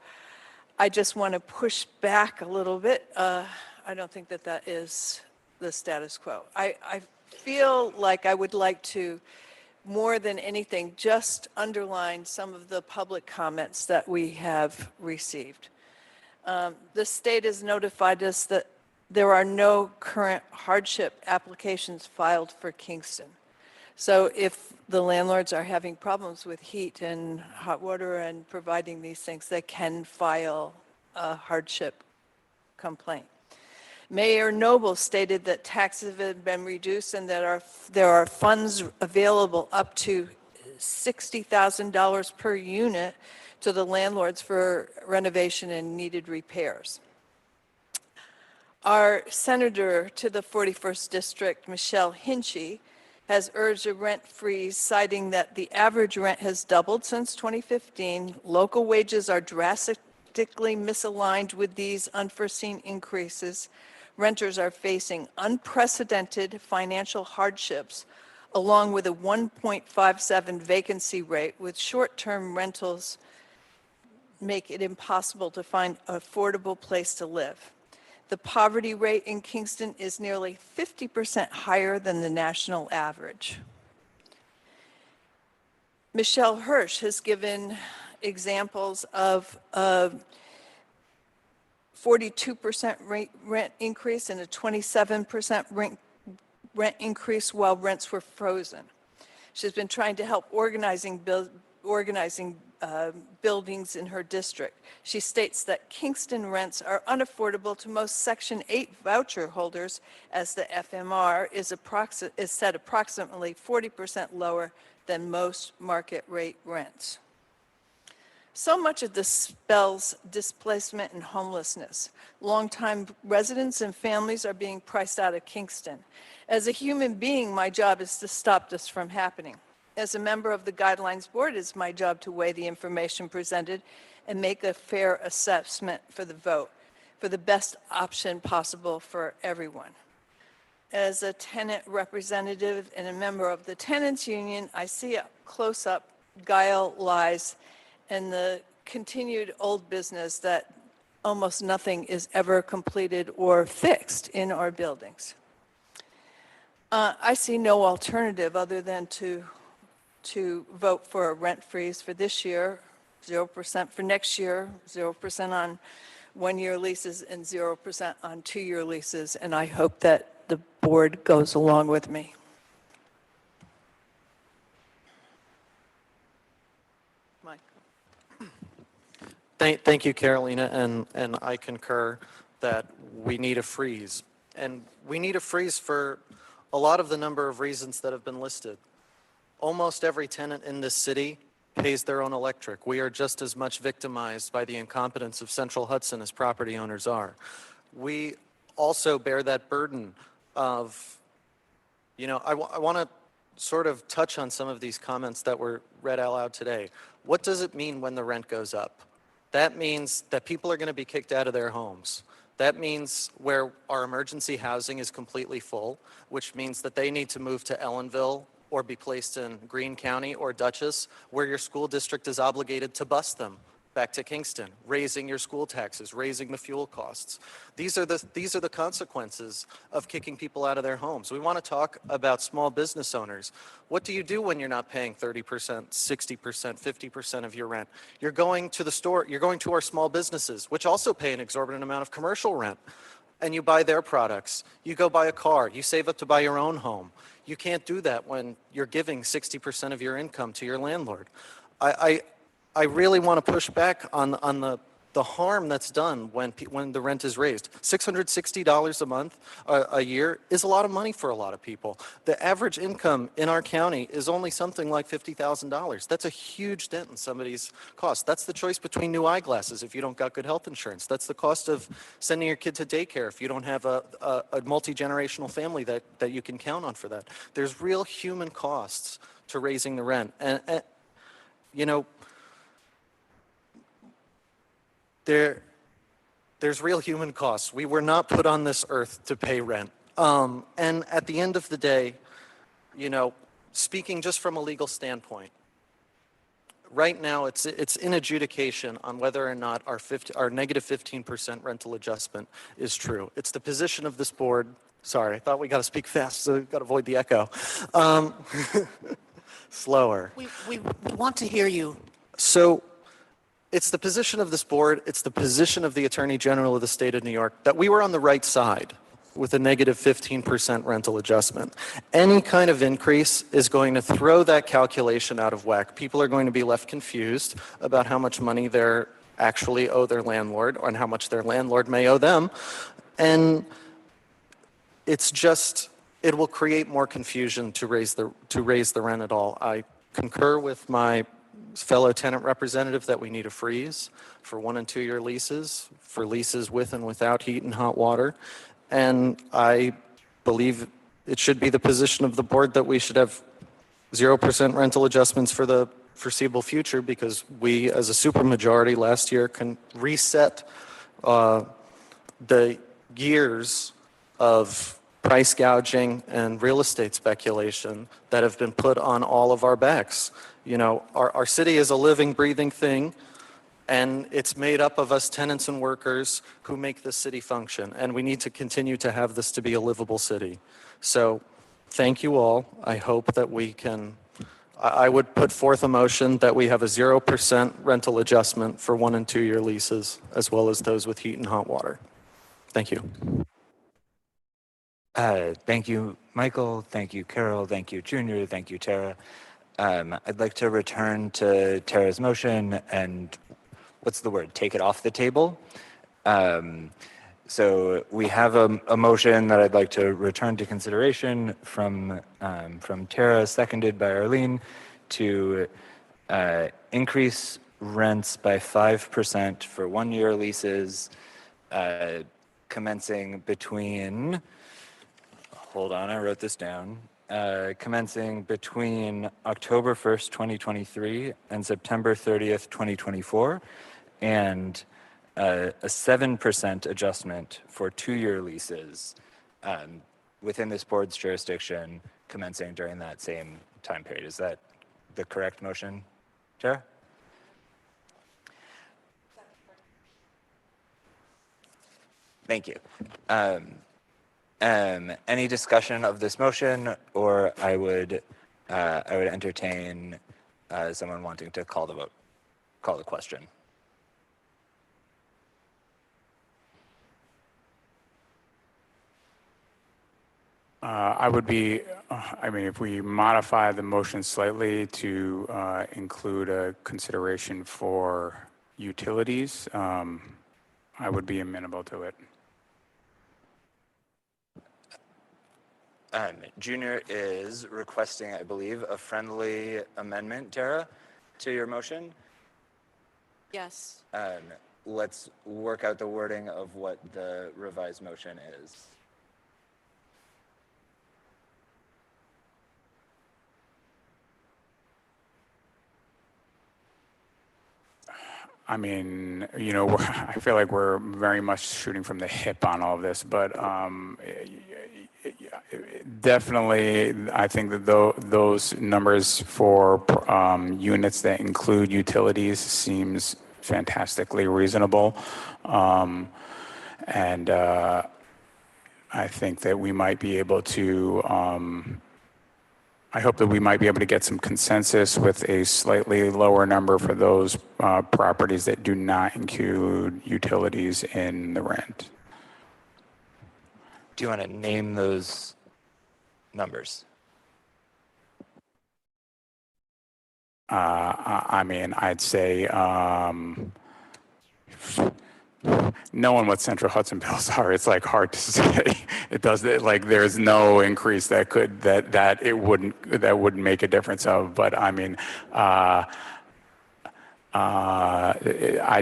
I just want to push back a little bit. I don't think that that is the status quo. I feel like I would like to, more than anything, just underline some of the public comments that we have received. The state has notified us that there are no current hardship applications filed for Kingston. So if the landlords are having problems with heat and hot water and providing these things, they can file a hardship complaint. Mayor Noble stated that taxes have been reduced and that there are funds available up to $60,000 per unit to the landlords for renovation and needed repairs. Our senator to the 41st District, Michelle Hinchy, has urged a rent freeze, citing that the average rent has doubled since 2015. Local wages are drastically misaligned with these unforeseen increases. Renters are facing unprecedented financial hardships, along with a 1.57 vacancy rate, with short-term rentals make it impossible to find an affordable place to live. The poverty rate in Kingston is nearly 50% higher than the national average. Michelle Hirsch has given examples of a 42% rent increase and a 27% rent increase while rents were frozen. She's been trying to help organizing buildings in her district. She states that Kingston rents are unaffordable to most Section 8 voucher holders, as the FMR is set approximately 40% lower than most market rate rents. So much of this spells displacement and homelessness. Longtime residents and families are being priced out of Kingston. As a human being, my job is to stop this from happening. As a member of the Guidelines Board, it's my job to weigh the information presented and make a fair assessment for the vote, for the best option possible for everyone. As a tenant representative and a member of the tenants union, I see up close up guile, lies, and the continued old business that almost nothing is ever completed or fixed in our buildings. I see no alternative other than to vote for a rent freeze for this year, 0% for next year, 0% on one-year leases, and 0% on two-year leases, and I hope that the board goes along with me. Mike. Thank you, Carolina, and I concur that we need a freeze. And we need a freeze for a lot of the number of reasons that have been listed. Almost every tenant in this city pays their own electric. We are just as much victimized by the incompetence of Central Hudson as property owners are. We also bear that burden of, I want to sort of touch on some of these comments that were read out loud today. What does it mean when the rent goes up? That means that people are going to be kicked out of their homes. That means where our emergency housing is completely full, which means that they need to move to Ellenville or be placed in Greene County or Dutchess, where your school district is obligated to bus them back to Kingston, raising your school taxes, raising the fuel costs. These are the consequences of kicking people out of their homes. We want to talk about small business owners. What do you do when you're not paying 30%, 60%, 50% of your rent? You're going to the store, you're going to our small businesses, which also pay an exorbitant amount of commercial rent, and you buy their products. You go buy a car, you save up to buy your own home. You can't do that when you're giving 60% of your income to your landlord. I really want to push back on the harm that's done when the rent is raised. $660 a month, a year, is a lot of money for a lot of people. The average income in our county is only something like $50,000. That's a huge dent in somebody's cost. That's the choice between new eyeglasses if you don't got good health insurance. That's the cost of sending your kid to daycare if you don't have a multi-generational family that you can count on for that. There's real human costs to raising the rent. And there's real human costs. We were not put on this earth to pay rent. And at the end of the day, speaking just from a legal standpoint, right now it's in adjudication on whether or not our negative 15% rental adjustment is true. It's the position of this board. Sorry, I thought we got to speak fast, so we've got to avoid the echo. Slower. We want to hear you. So, it's the position of this board, it's the position of the Attorney General of the state of New York that we were on the right side with a negative 15% rental adjustment. Any kind of increase is going to throw that calculation out of whack. People are going to be left confused about how much money they actually owe their landlord and how much their landlord may owe them. And it will create more confusion to raise the rent at all. I concur with my fellow tenant representative that we need a freeze for 1 and 2 year leases, for leases with and without heat and hot water. And I believe it should be the position of the board that we should have 0% rental adjustments for the foreseeable future, because we, as a supermajority last year, can reset the years of price gouging and real estate speculation that have been put on all of our backs. You know, our city is a living, breathing thing, and it's made up of us tenants and workers who make this city function, and we need to continue to have this to be a livable city. So thank you all. I hope that we can, I would put forth a motion that we have a 0% rental adjustment for 1 and 2 year leases, as well as those with heat and hot water. Thank you. Thank you, Michael. Thank you, Carol. Thank you, Junior. Thank you, Tara. I'd like to return to Tara's motion and, what's the word, take it off the table. So we have a motion that I'd like to return to consideration from Tara, seconded by Arlene, to increase rents by 5% for 1 year leases, commencing between, hold on, I wrote this down, commencing between October 1st, 2023 and September 30th, 2024, and a 7% adjustment for 2 year leases within this board's jurisdiction commencing during that same time period. Is that the correct motion, Tara? Thank you. Any discussion of this motion, or I would entertain someone wanting to call the vote, call the question. I would be, I mean, if we modify the motion slightly to include a consideration for utilities, I would be amenable to it. Junior is requesting, I believe, a friendly amendment, Tara, to your motion. Yes. Let's work out the wording of what the revised motion is. I mean, you know, I feel like we're very much shooting from the hip on all of this, but definitely, I think that those numbers for units that include utilities seems fantastically reasonable, and I think that we might be able to. I hope that we might be able to get some consensus with a slightly lower number for those properties that do not include utilities in the rent. Do you want to name those numbers? I mean, I'd say knowing what Central Hudson bills are, it's like hard to say. It does, like, there's no increase that could that wouldn't make a difference of. But I mean, I'd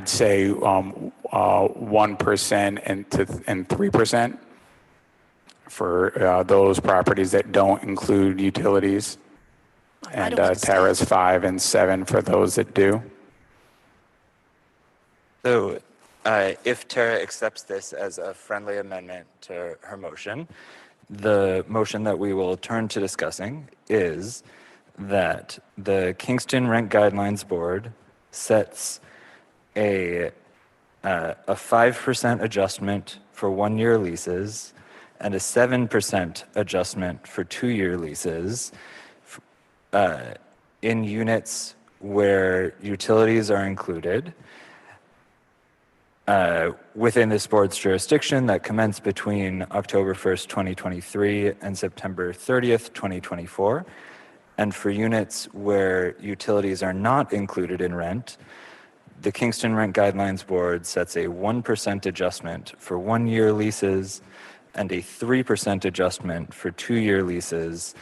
say 1% and 3% for those properties that don't include utilities, and Tara's 5 and 7 for those that do. So, if Tara accepts this as a friendly amendment to her motion, the motion that we will turn to discussing is that the Kingston Rent Guidelines Board sets a 5% adjustment for 1 year leases and a 7% adjustment for 2 year leases in units where utilities are included within this board's jurisdiction that commence between October 1st, 2023 and September 30th, 2024. And for units where utilities are not included in rent, the Kingston Rent Guidelines Board sets a 1% adjustment for 1 year leases and a 3% adjustment for 2 year leases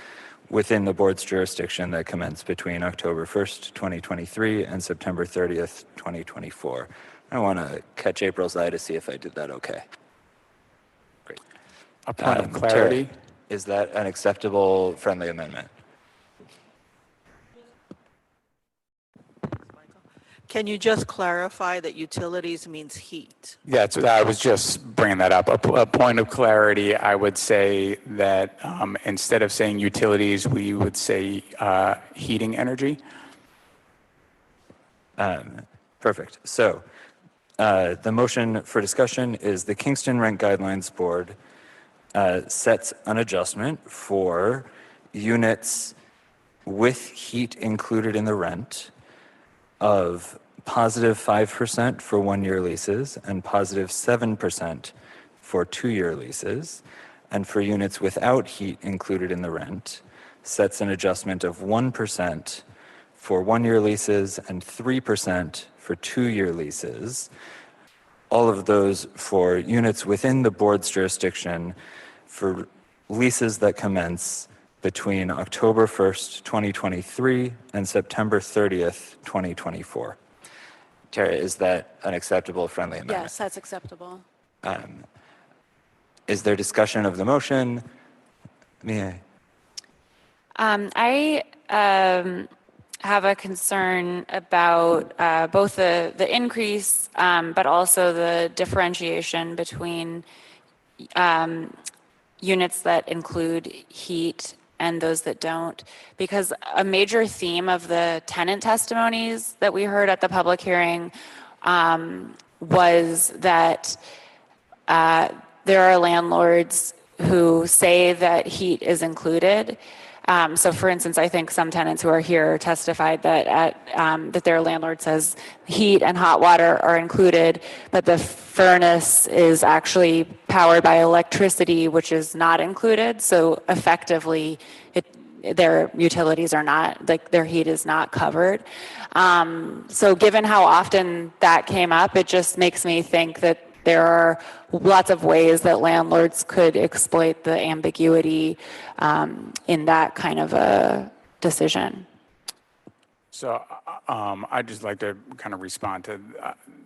within the board's jurisdiction that commence between October 1st, 2023 and September 30th, 2024. I want to catch April's eye to see if I did that okay. Great. A point of Tara, clarity. is that an acceptable friendly amendment? Can you just clarify that utilities means heat? Yeah, so I was just bringing that up. A point of clarity, I would say that instead of saying utilities, we would say heating energy. Perfect. So the motion for discussion is the Kingston Rent Guidelines Board sets an adjustment for units with heat included in the rent of positive 5% for 1-year leases and positive 7% for 2-year leases. And for units without heat included in the rent, sets an adjustment of 1% for 1-year leases and 3% for 2-year leases. All of those for units within the board's jurisdiction for leases that commence between October 1st, 2023 and September 30th, 2024. Tara, is that an acceptable friendly amendment? Yes, that's acceptable. Is there discussion of the motion? Mia? I have a concern about both the increase, but also the differentiation between units that include heat and those that don't, because a major theme of the tenant testimonies that we heard at the public hearing was that there are landlords who say that heat is included. So for instance, I think some tenants who are here testified that that their landlord says heat and hot water are included, but the furnace is actually powered by electricity, which is not included. So effectively, their utilities are not, like their heat is not covered. So given how often that came up, it just makes me think that there are lots of ways that landlords could exploit the ambiguity in that kind of a decision. So I'd just like to kind of respond to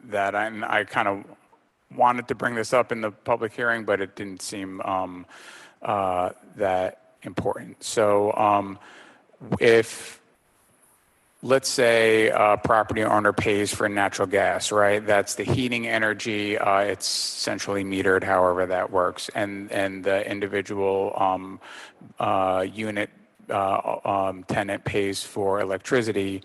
that. And I kind of wanted to bring this up in the public hearing, but it didn't seem that important. So if, let's say a property owner pays for natural gas, right? That's the heating energy. It's centrally metered, however that works. And the individual unit tenant pays for electricity.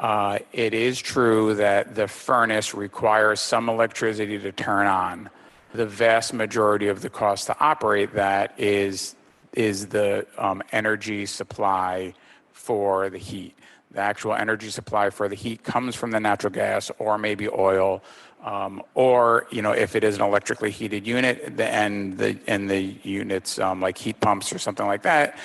It is true that the furnace requires some electricity to turn on. The vast majority of the cost to operate that is the energy supply for the heat. The actual energy supply for the heat comes from the natural gas or maybe oil, or if it is an electrically heated unit, and the units like heat pumps or something like that.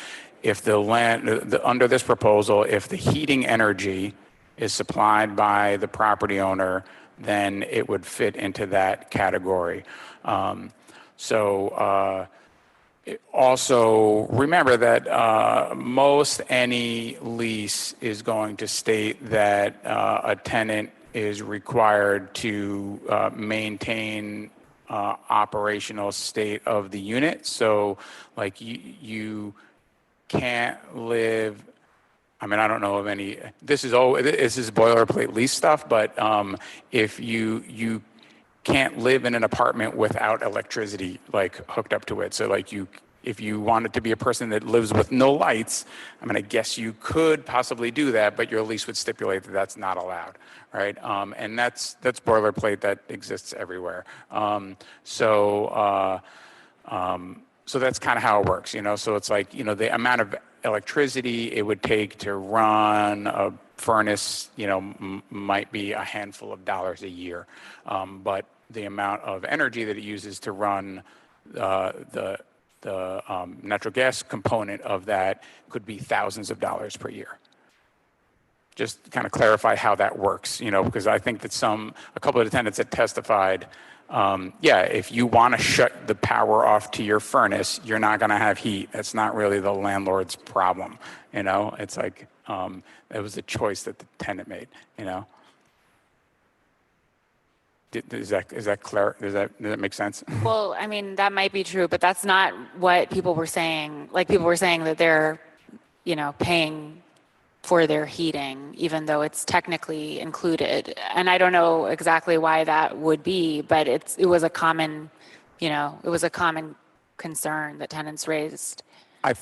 If under this proposal, if the heating energy is supplied by the property owner, then it would fit into that category. Also, remember that most any lease is going to state that a tenant is required to maintain operational state of the unit. So, like you can't live. I mean, I don't know of any. This is boilerplate lease stuff, but if you can't live in an apartment without electricity like hooked up to it. So like if you wanted to be a person that lives with no lights, I mean, I guess you could possibly do that, but your lease would stipulate that that's not allowed, right? And that's boilerplate that exists everywhere. So that's kind of how it works, So it's like, the amount of electricity it would take to run a furnace, might be a handful of dollars a year. But the amount of energy that it uses to run the natural gas component of that could be thousands of dollars per year. Just to kind of clarify how that works, because I think that a couple of the tenants that testified Yeah, if you want to shut the power off to your furnace, you're not going to have heat. That's not really the landlord's problem. You know, it's like it was a choice that the tenant made. You know, is that clear? Does that make sense? Well, I mean, that might be true, but that's not what people were saying. Like, people were saying that they're, paying for their heating, even though it's technically included. And I don't know exactly why that would be, but it was a common, it was a common concern that tenants raised. I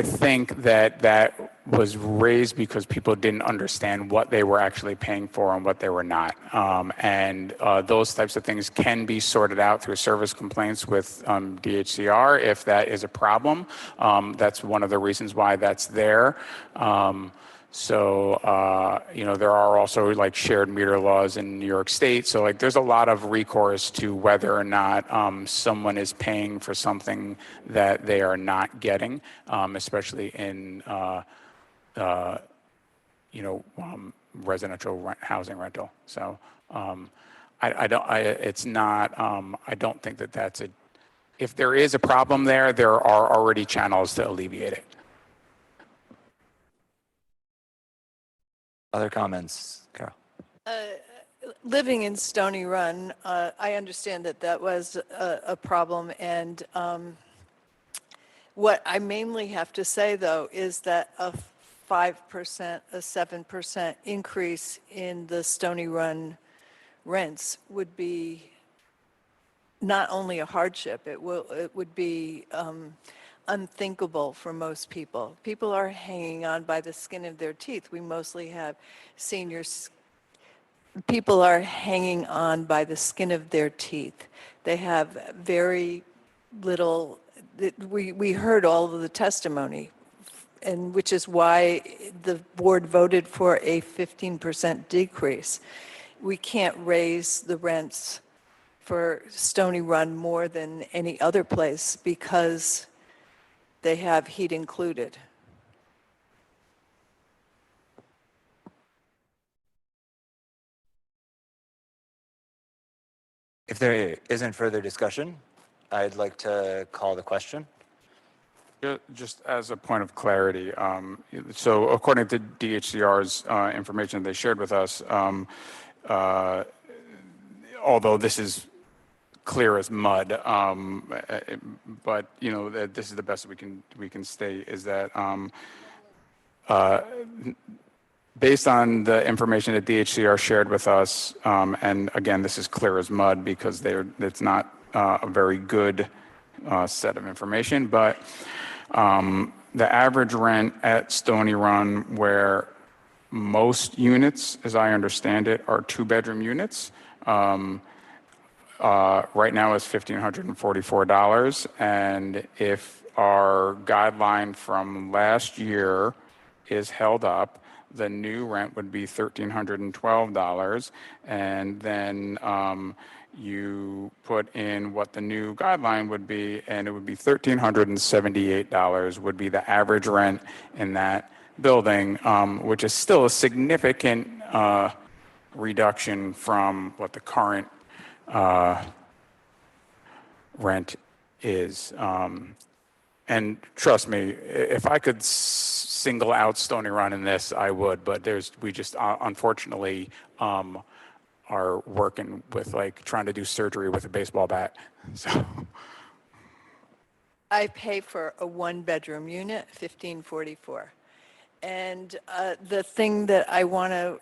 think that was raised because people didn't understand what they were actually paying for and what they were not. And those types of things can be sorted out through service complaints with DHCR if that is a problem. That's one of the reasons why that's there. There are also like shared meter laws in New York State. So like there's a lot of recourse to whether or not someone is paying for something that they are not getting, especially in, residential housing rental. So I don't think that that's if there is a problem there, there are already channels to alleviate it. Other comments, Carol? Living in Stony Run, I understand that was a problem. And what I mainly have to say, though, is that a 5%, a 7% increase in the Stony Run rents would be not only a hardship, it would be unthinkable for most people. People are hanging on by the skin of their teeth. We mostly have seniors. People are hanging on by the skin of their teeth. They have very little. We heard all of the testimony, and which is why the board voted for a 15% decrease. We can't raise the rents for Stony Run more than any other place because they have heat included. If there isn't further discussion, I'd like to call the question. Just as a point of clarity, so according to DHCR's information they shared with us, although this is clear as mud, but this is the best we can state is that based on the information that DHCR shared with us, and again this is clear as mud because it's not a very good set of information, but the average rent at Stony Run, where most units, as I understand it, are 2-bedroom units, right now is $1,544, and if our guideline from last year is held up, the new rent would be $1,312, and then you put in what the new guideline would be, and it would be $1,378 would be the average rent in that building, which is still a significant reduction from what the current rent is. And trust me, if I could single out Stony Run in this, I would, but we just unfortunately are working with like trying to do surgery with a baseball bat. So I pay for a 1-bedroom unit, $1,544. And the thing that I want to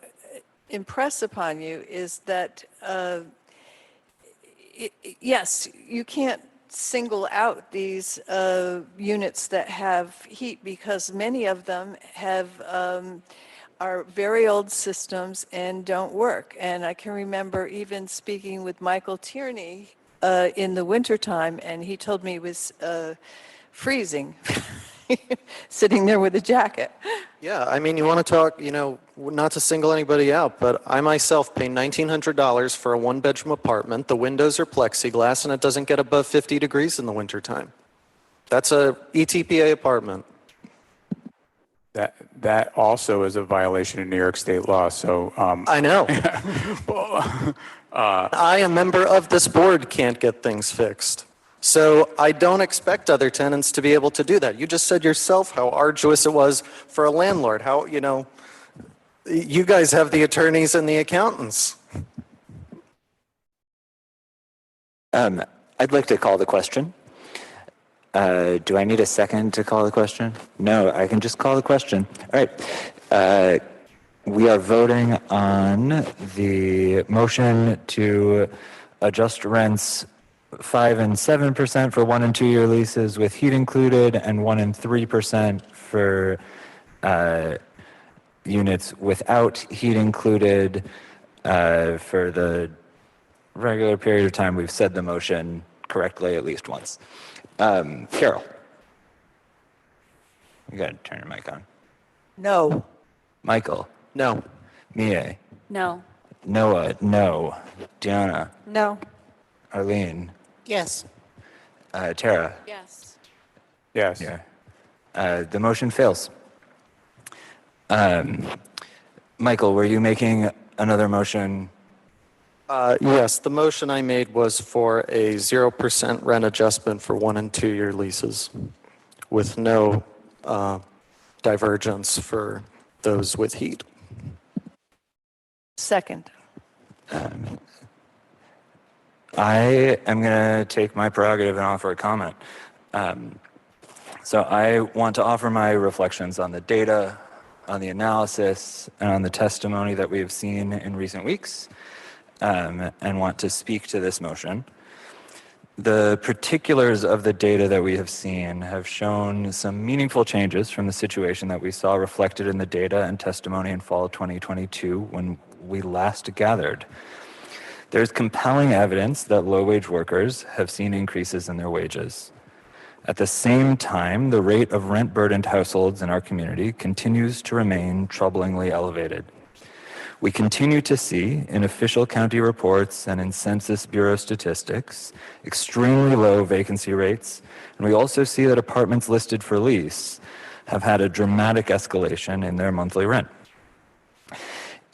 impress upon you is that yes, you can't single out these units that have heat because many of them are very old systems and don't work. And I can remember even speaking with Michael Tierney in the wintertime, and he told me it was freezing, sitting there with a jacket. Yeah, I mean, you want to talk, not to single anybody out, but I myself pay $1,900 for a 1-bedroom apartment. The windows are plexiglass, and it doesn't get above 50 degrees in the wintertime. That's a ETPA apartment. That also is a violation of New York state law. So I know. I, a member of this board, can't get things fixed. So I don't expect other tenants to be able to do that. You just said yourself how arduous it was for a landlord. How, you guys have the attorneys and the accountants. I'd like to call the question. Do I need a second to call the question? No, I can just call the question. All right. We are voting on the motion to adjust rents 5% and 7% for 1 and 2 year leases with heat included, and 1% and 3% for units without heat included for the regular period of time. We've said the motion correctly at least once. Carol, you got to turn your mic on. No. Michael, No. Mie, No. Noah, no. Diana, No. Arlene, Yes. Tara. Yes. Yes. Yeah. The motion fails. Michael, were you making another motion? Yes, the motion I made was for a 0% rent adjustment for 1 and 2 year leases with no divergence for those with heat. Second. I am going to take my prerogative and offer a comment. So I want to offer my reflections on the data, on the analysis, and on the testimony that we have seen in recent weeks, and want to speak to this motion. The particulars of the data that we have seen have shown some meaningful changes from the situation that we saw reflected in the data and testimony in fall of 2022 when we last gathered. There's compelling evidence that low-wage workers have seen increases in their wages. At the same time, the rate of rent-burdened households in our community continues to remain troublingly elevated. We continue to see in official county reports and in Census Bureau statistics extremely low vacancy rates, and we also see that apartments listed for lease have had a dramatic escalation in their monthly rent.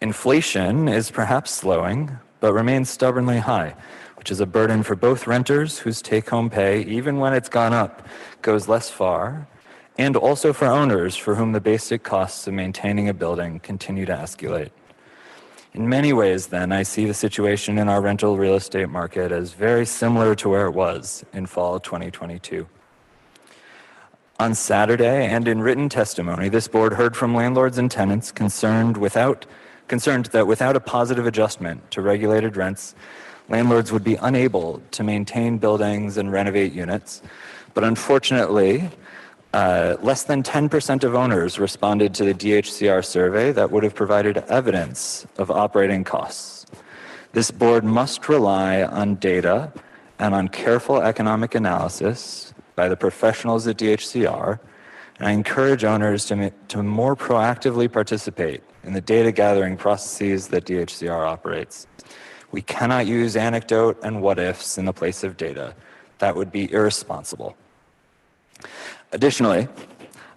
Inflation is perhaps slowing, but remains stubbornly high, which is a burden for both renters whose take-home pay, even when it's gone up, goes less far, and also for owners for whom the basic costs of maintaining a building continue to escalate. In many ways, then, I see the situation in our rental real estate market as very similar to where it was in fall 2022. On Saturday, and in written testimony, this board heard from landlords and tenants concerned that without a positive adjustment to regulated rents, landlords would be unable to maintain buildings and renovate units. But unfortunately, less than 10% of owners responded to the DHCR survey that would have provided evidence of operating costs. This board must rely on data and on careful economic analysis by the professionals at DHCR, and I encourage owners to more proactively participate in the data gathering processes that DHCR operates. We cannot use anecdote and what ifs in the place of data. That would be irresponsible. Additionally,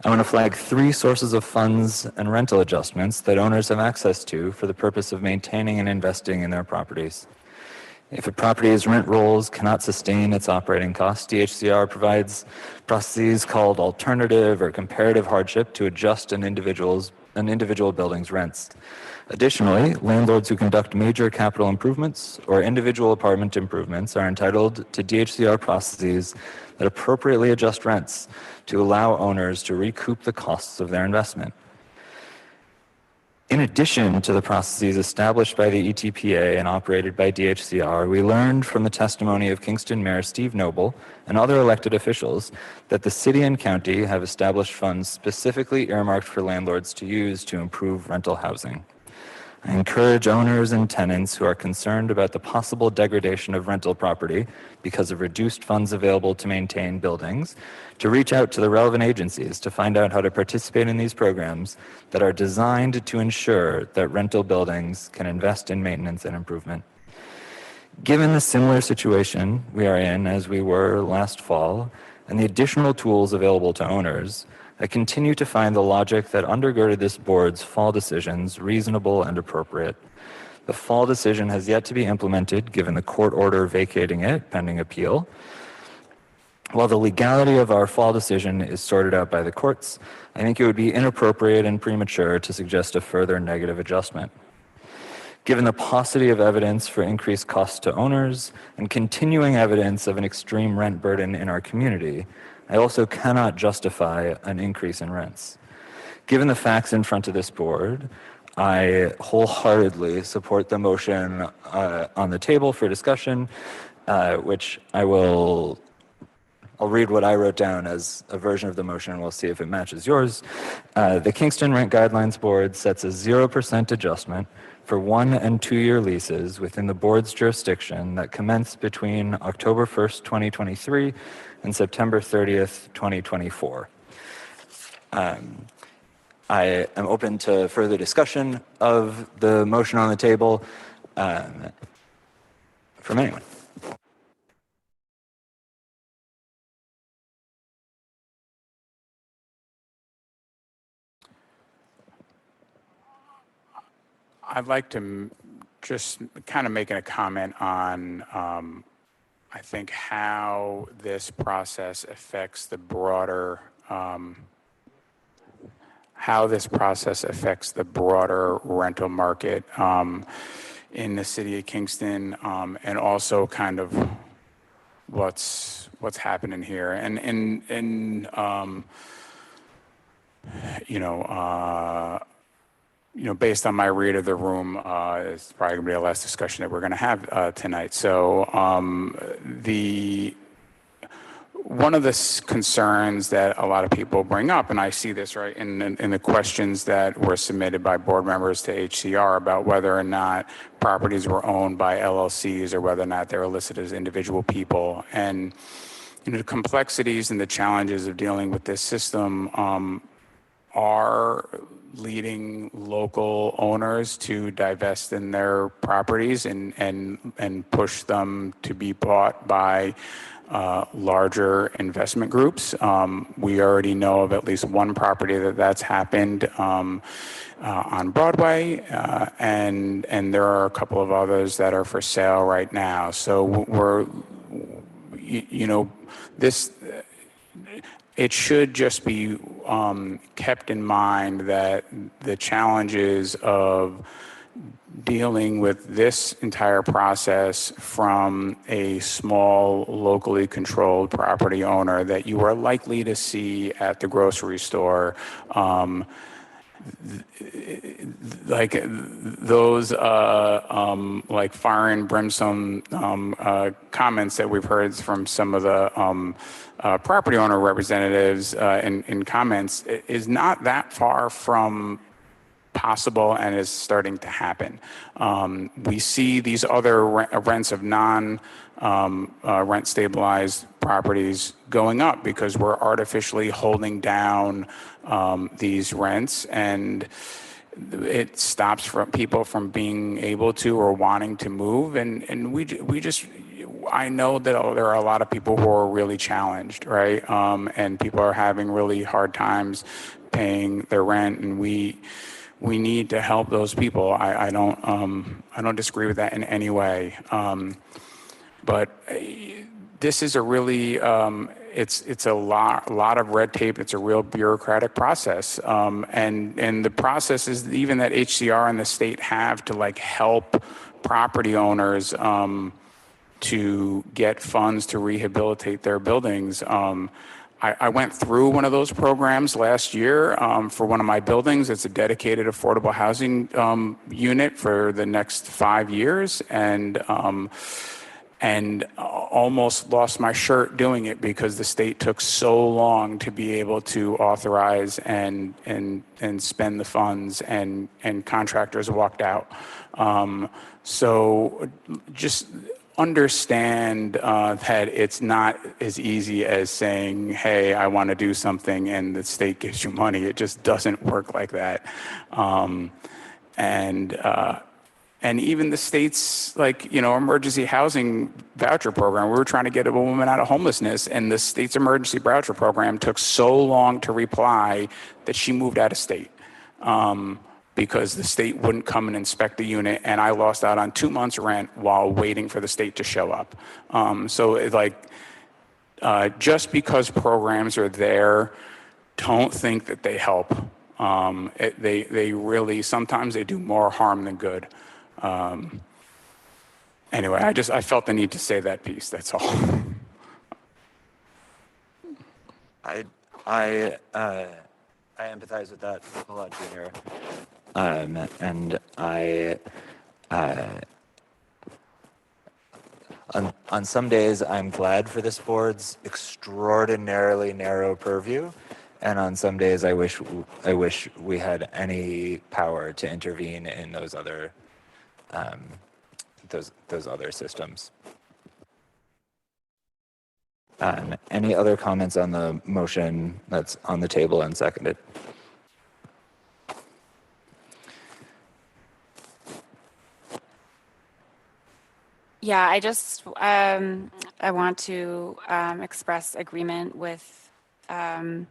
I want to flag 3 sources of funds and rental adjustments that owners have access to for the purpose of maintaining and investing in their properties. If a property's rent rolls cannot sustain its operating costs, DHCR provides processes called alternative or comparative hardship to adjust an individual building's rents. Additionally, landlords who conduct major capital improvements or individual apartment improvements are entitled to DHCR processes that appropriately adjust rents to allow owners to recoup the costs of their investment. In addition to the processes established by the ETPA and operated by DHCR, we learned from the testimony of Kingston Mayor Steve Noble and other elected officials that the city and county have established funds specifically earmarked for landlords to use to improve rental housing. I encourage owners and tenants who are concerned about the possible degradation of rental property because of reduced funds available to maintain buildings to reach out to the relevant agencies to find out how to participate in these programs that are designed to ensure that rental buildings can invest in maintenance and improvement. Given the similar situation we are in as we were last fall and the additional tools available to owners, I continue to find the logic that undergirded this board's fall decisions reasonable and appropriate. The fall decision has yet to be implemented given the court order vacating it pending appeal. While the legality of our fall decision is sorted out by the courts, I think it would be inappropriate and premature to suggest a further negative adjustment. Given the paucity of evidence for increased costs to owners and continuing evidence of an extreme rent burden in our community, I also cannot justify an increase in rents. Given the facts in front of this board, I wholeheartedly support the motion on the table for discussion, which I'll read what I wrote down as a version of the motion, and we'll see if it matches yours. The Kingston Rent Guidelines Board sets a 0% adjustment for 1- and 2-year leases within the board's jurisdiction that commence between October 1st, 2023 and September 30th, 2024. I am open to further discussion of the motion on the table from anyone. I'd like to just kind of making a comment on, I think, how this process affects the broader rental market in the city of Kingston, and also kind of what's happening here. And based on my read of the room, it's probably going to be the last discussion that we're going to have tonight. So one of the concerns that a lot of people bring up, and I see this right in the questions that were submitted by board members to HCR about whether or not properties were owned by LLCs or whether or not they were listed as individual people. And the complexities and the challenges of dealing with this system are leading local owners to divest in their properties and push them to be bought by larger investment groups. We already know of at least one property that's happened on Broadway, and there are a couple of others that are for sale right now. So it should just be kept in mind that the challenges of dealing with this entire process from a small, locally controlled property owner that you are likely to see at the grocery store, like those like fire and brimstone comments that we've heard from some of the property owner representatives in comments is not that far from possible and is starting to happen. We see these other rents of non-rent stabilized properties going up because we're artificially holding down these rents, and it stops people from being able to or wanting to move. And I know that there are a lot of people who are really challenged, right? And people are having really hard times paying their rent, and we need to help those people. I don't disagree with that in any way. But this is a really it's a lot of red tape. It's a real bureaucratic process, and the process is even that HCR and the state have to help property owners to get funds to rehabilitate their buildings. I went through one of those programs last year for one of my buildings. It's a dedicated affordable housing unit for the next 5 years, and almost lost my shirt doing it because the state took so long to be able to authorize and spend the funds, and contractors walked out. So just understand that it's not as easy as saying, hey, I want to do something and the state gives you money. It just doesn't work like that. And even the state's emergency housing voucher program, we were trying to get a woman out of homelessness, and the state's emergency voucher program took so long to reply that she moved out of state. because the state wouldn't come and inspect the unit, and I lost out on 2 months' rent while waiting for the state to show up. So it's like, just because programs are there, don't think that they help. They really, sometimes they do more harm than good. Anyway, I felt the need to say that piece, that's all. I empathize with that a lot, Junior. And on some days, I'm glad for this board's extraordinarily narrow purview, and on some days, I wish we had any power to intervene in those other those other systems. Any other comments on the motion that's on the table and seconded? Yeah, I want to express agreement with the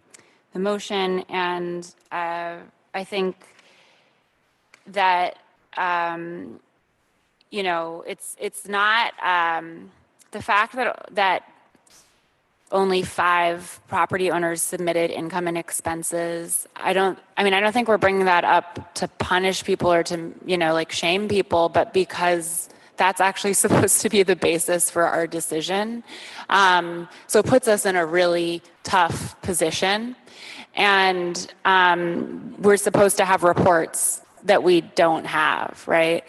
motion, and I think that it's not the fact that only 5 property owners submitted income and expenses. I don't think we're bringing that up to punish people or to, shame people, but because that's actually supposed to be the basis for our decision. So it puts us in a really tough position. And we're supposed to have reports that we don't have, right?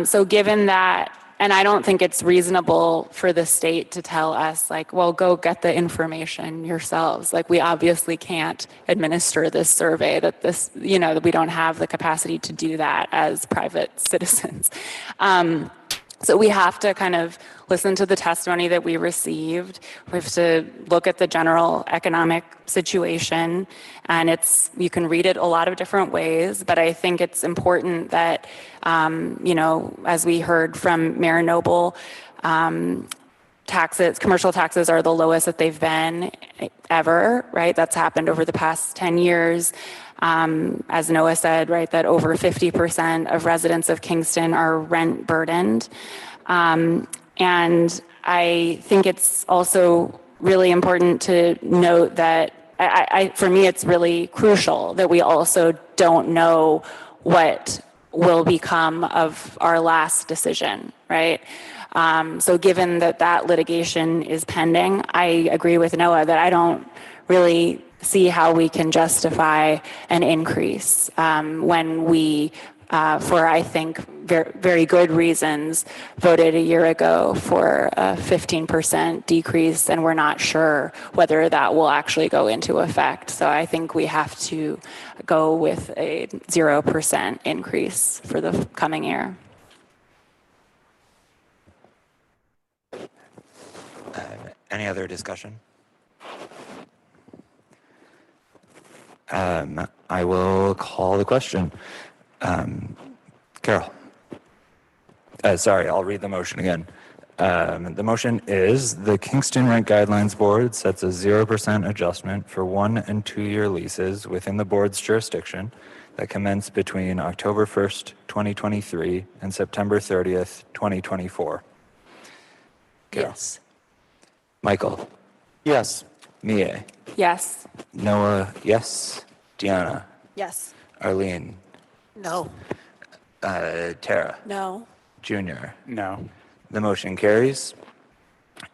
So given that, and I don't think it's reasonable for the state to tell us, like, well, go get the information yourselves. Like, we obviously can't administer this survey, that we don't have the capacity to do that as private citizens. So we have to kind of listen to the testimony that we received. We have to look at the general economic situation, and you can read it a lot of different ways, but I think it's important that, as we heard from Mayor Noble, commercial taxes are the lowest that they've been ever, right? That's happened over the past 10 years. As Noah said, right, that over 50% of residents of Kingston are rent burdened. And I think it's also really important to note that for me, it's really crucial that we also don't know what will become of our last decision, right? So given that litigation is pending, I agree with Noah that I don't really see how we can justify an increase when we, for I think very, very good reasons, voted a year ago for a 15% decrease, and we're not sure whether that will actually go into effect. So I think we have to go with a 0% increase for the coming year. Any other discussion? I will call the question. Carol. Sorry, I'll read the motion again. The motion is the Kingston Rent Guidelines Board sets a 0% adjustment for 1- and 2-year leases within the board's jurisdiction that commence between October 1st, 2023 and September 30th, 2024. Carol. Yes. Michael. Yes. Mie. Yes. Noah, yes. Deanna. Yes. Arlene. No. Tara. No. Junior. No. The motion carries.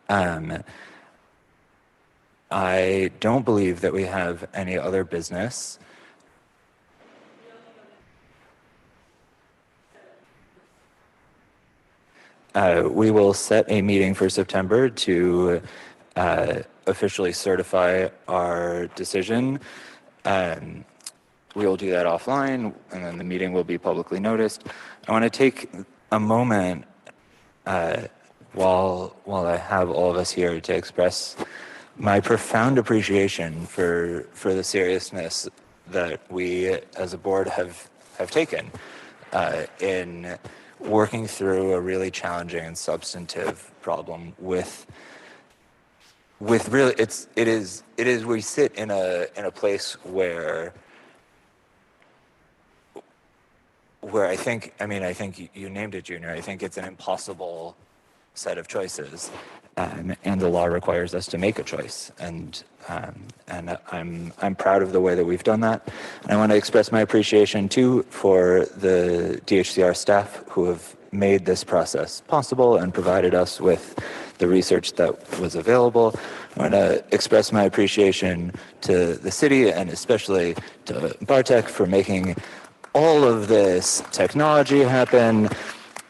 I don't believe that we have any other business. We will set a meeting for September to officially certify our decision. We will do that offline, and then the meeting will be publicly noticed. I want to take a moment while I have all of us here to express my profound appreciation for the seriousness that we as a board have taken in working through a really challenging and substantive problem with really it is we sit in a place where where I think you named it, Junior. I think it's an impossible set of choices, and the law requires us to make a choice. And I'm proud of the way that we've done that. And I want to express my appreciation too for the DHCR staff who have made this process possible and provided us with the research that was available. I want to express my appreciation to the city and especially to Bartek for making all of this technology happen.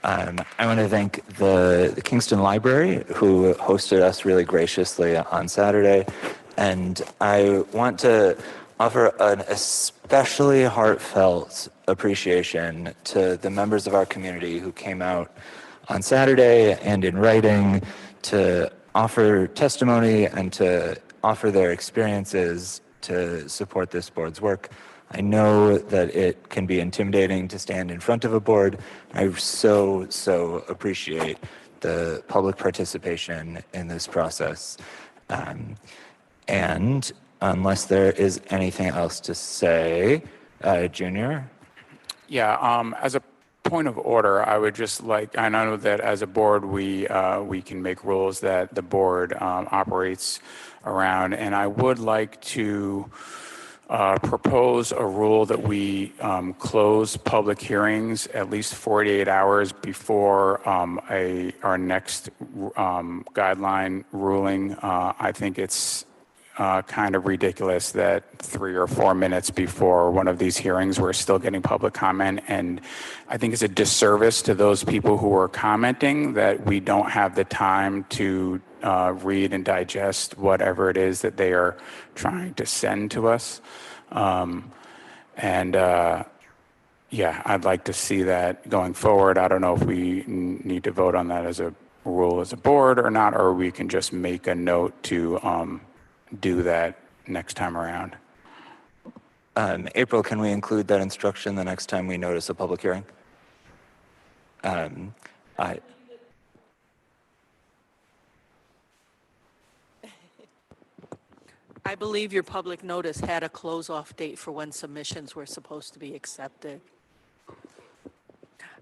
I want to thank the Kingston Library, who hosted us really graciously on Saturday. And I want to offer an especially heartfelt appreciation to the members of our community who came out on Saturday and in writing to offer testimony and to offer their experiences to support this board's work. I know that it can be intimidating to stand in front of a board. I so appreciate the public participation in this process. And unless there is anything else to say, Junior? Yeah, as a point of order, I would just like, I know that as a board, we can make rules that the board operates around, and I would like to propose a rule that we close public hearings at least 48 hours before our next guideline ruling. I think it's kind of ridiculous that 3 or 4 minutes before one of these hearings, we're still getting public comment. And I think it's a disservice to those people who are commenting that we don't have the time to read and digest whatever it is that they are trying to send to us. Yeah, I'd like to see that going forward. I don't know if we need to vote on that as a rule as a board or not, or we can just make a note to do that next time around. April, can we include that instruction the next time we notice a public hearing? I believe your public notice had a close-off date for when submissions were supposed to be accepted.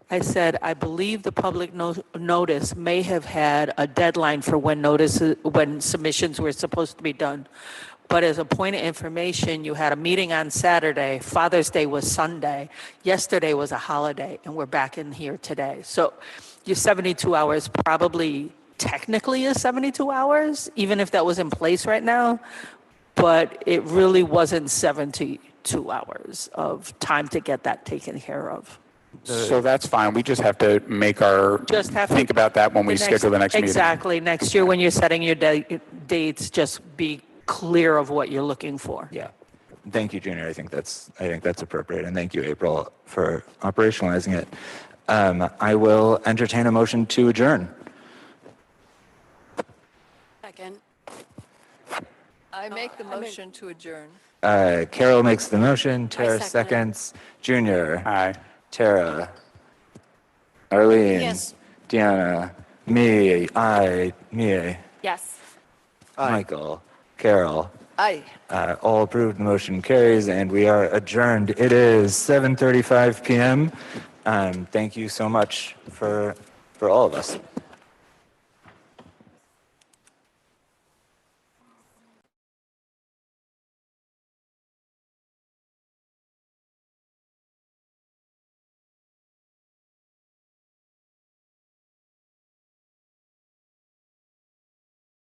I said, I believe the public notice may have had a deadline for when submissions were supposed to be done. But as a point of information, you had a meeting on Saturday, Father's Day was Sunday, yesterday was a holiday, and we're back in here today. So your 72 hours probably technically is 72 hours, even if that was in place right now, but it really wasn't 72 hours of time to get that taken care of. So that's fine. We just have to make think about that when we schedule the next meeting. Exactly. Next year when you're setting your dates, just be clear of what you're looking for. Yeah. Thank you, Junior. I think that's appropriate. And thank you, April, for operationalizing it. I will entertain a motion to adjourn. Second. I make the motion to adjourn. Carol makes the motion. Tara second it. seconds. Junior. Aye. Tara. Arlene. Yes. Deanna. Me. I. Mie. Yes. Michael. Carol. Aye. All approved. The motion carries, and we are adjourned. It is 7:35 p.m. Thank you so much for all of us.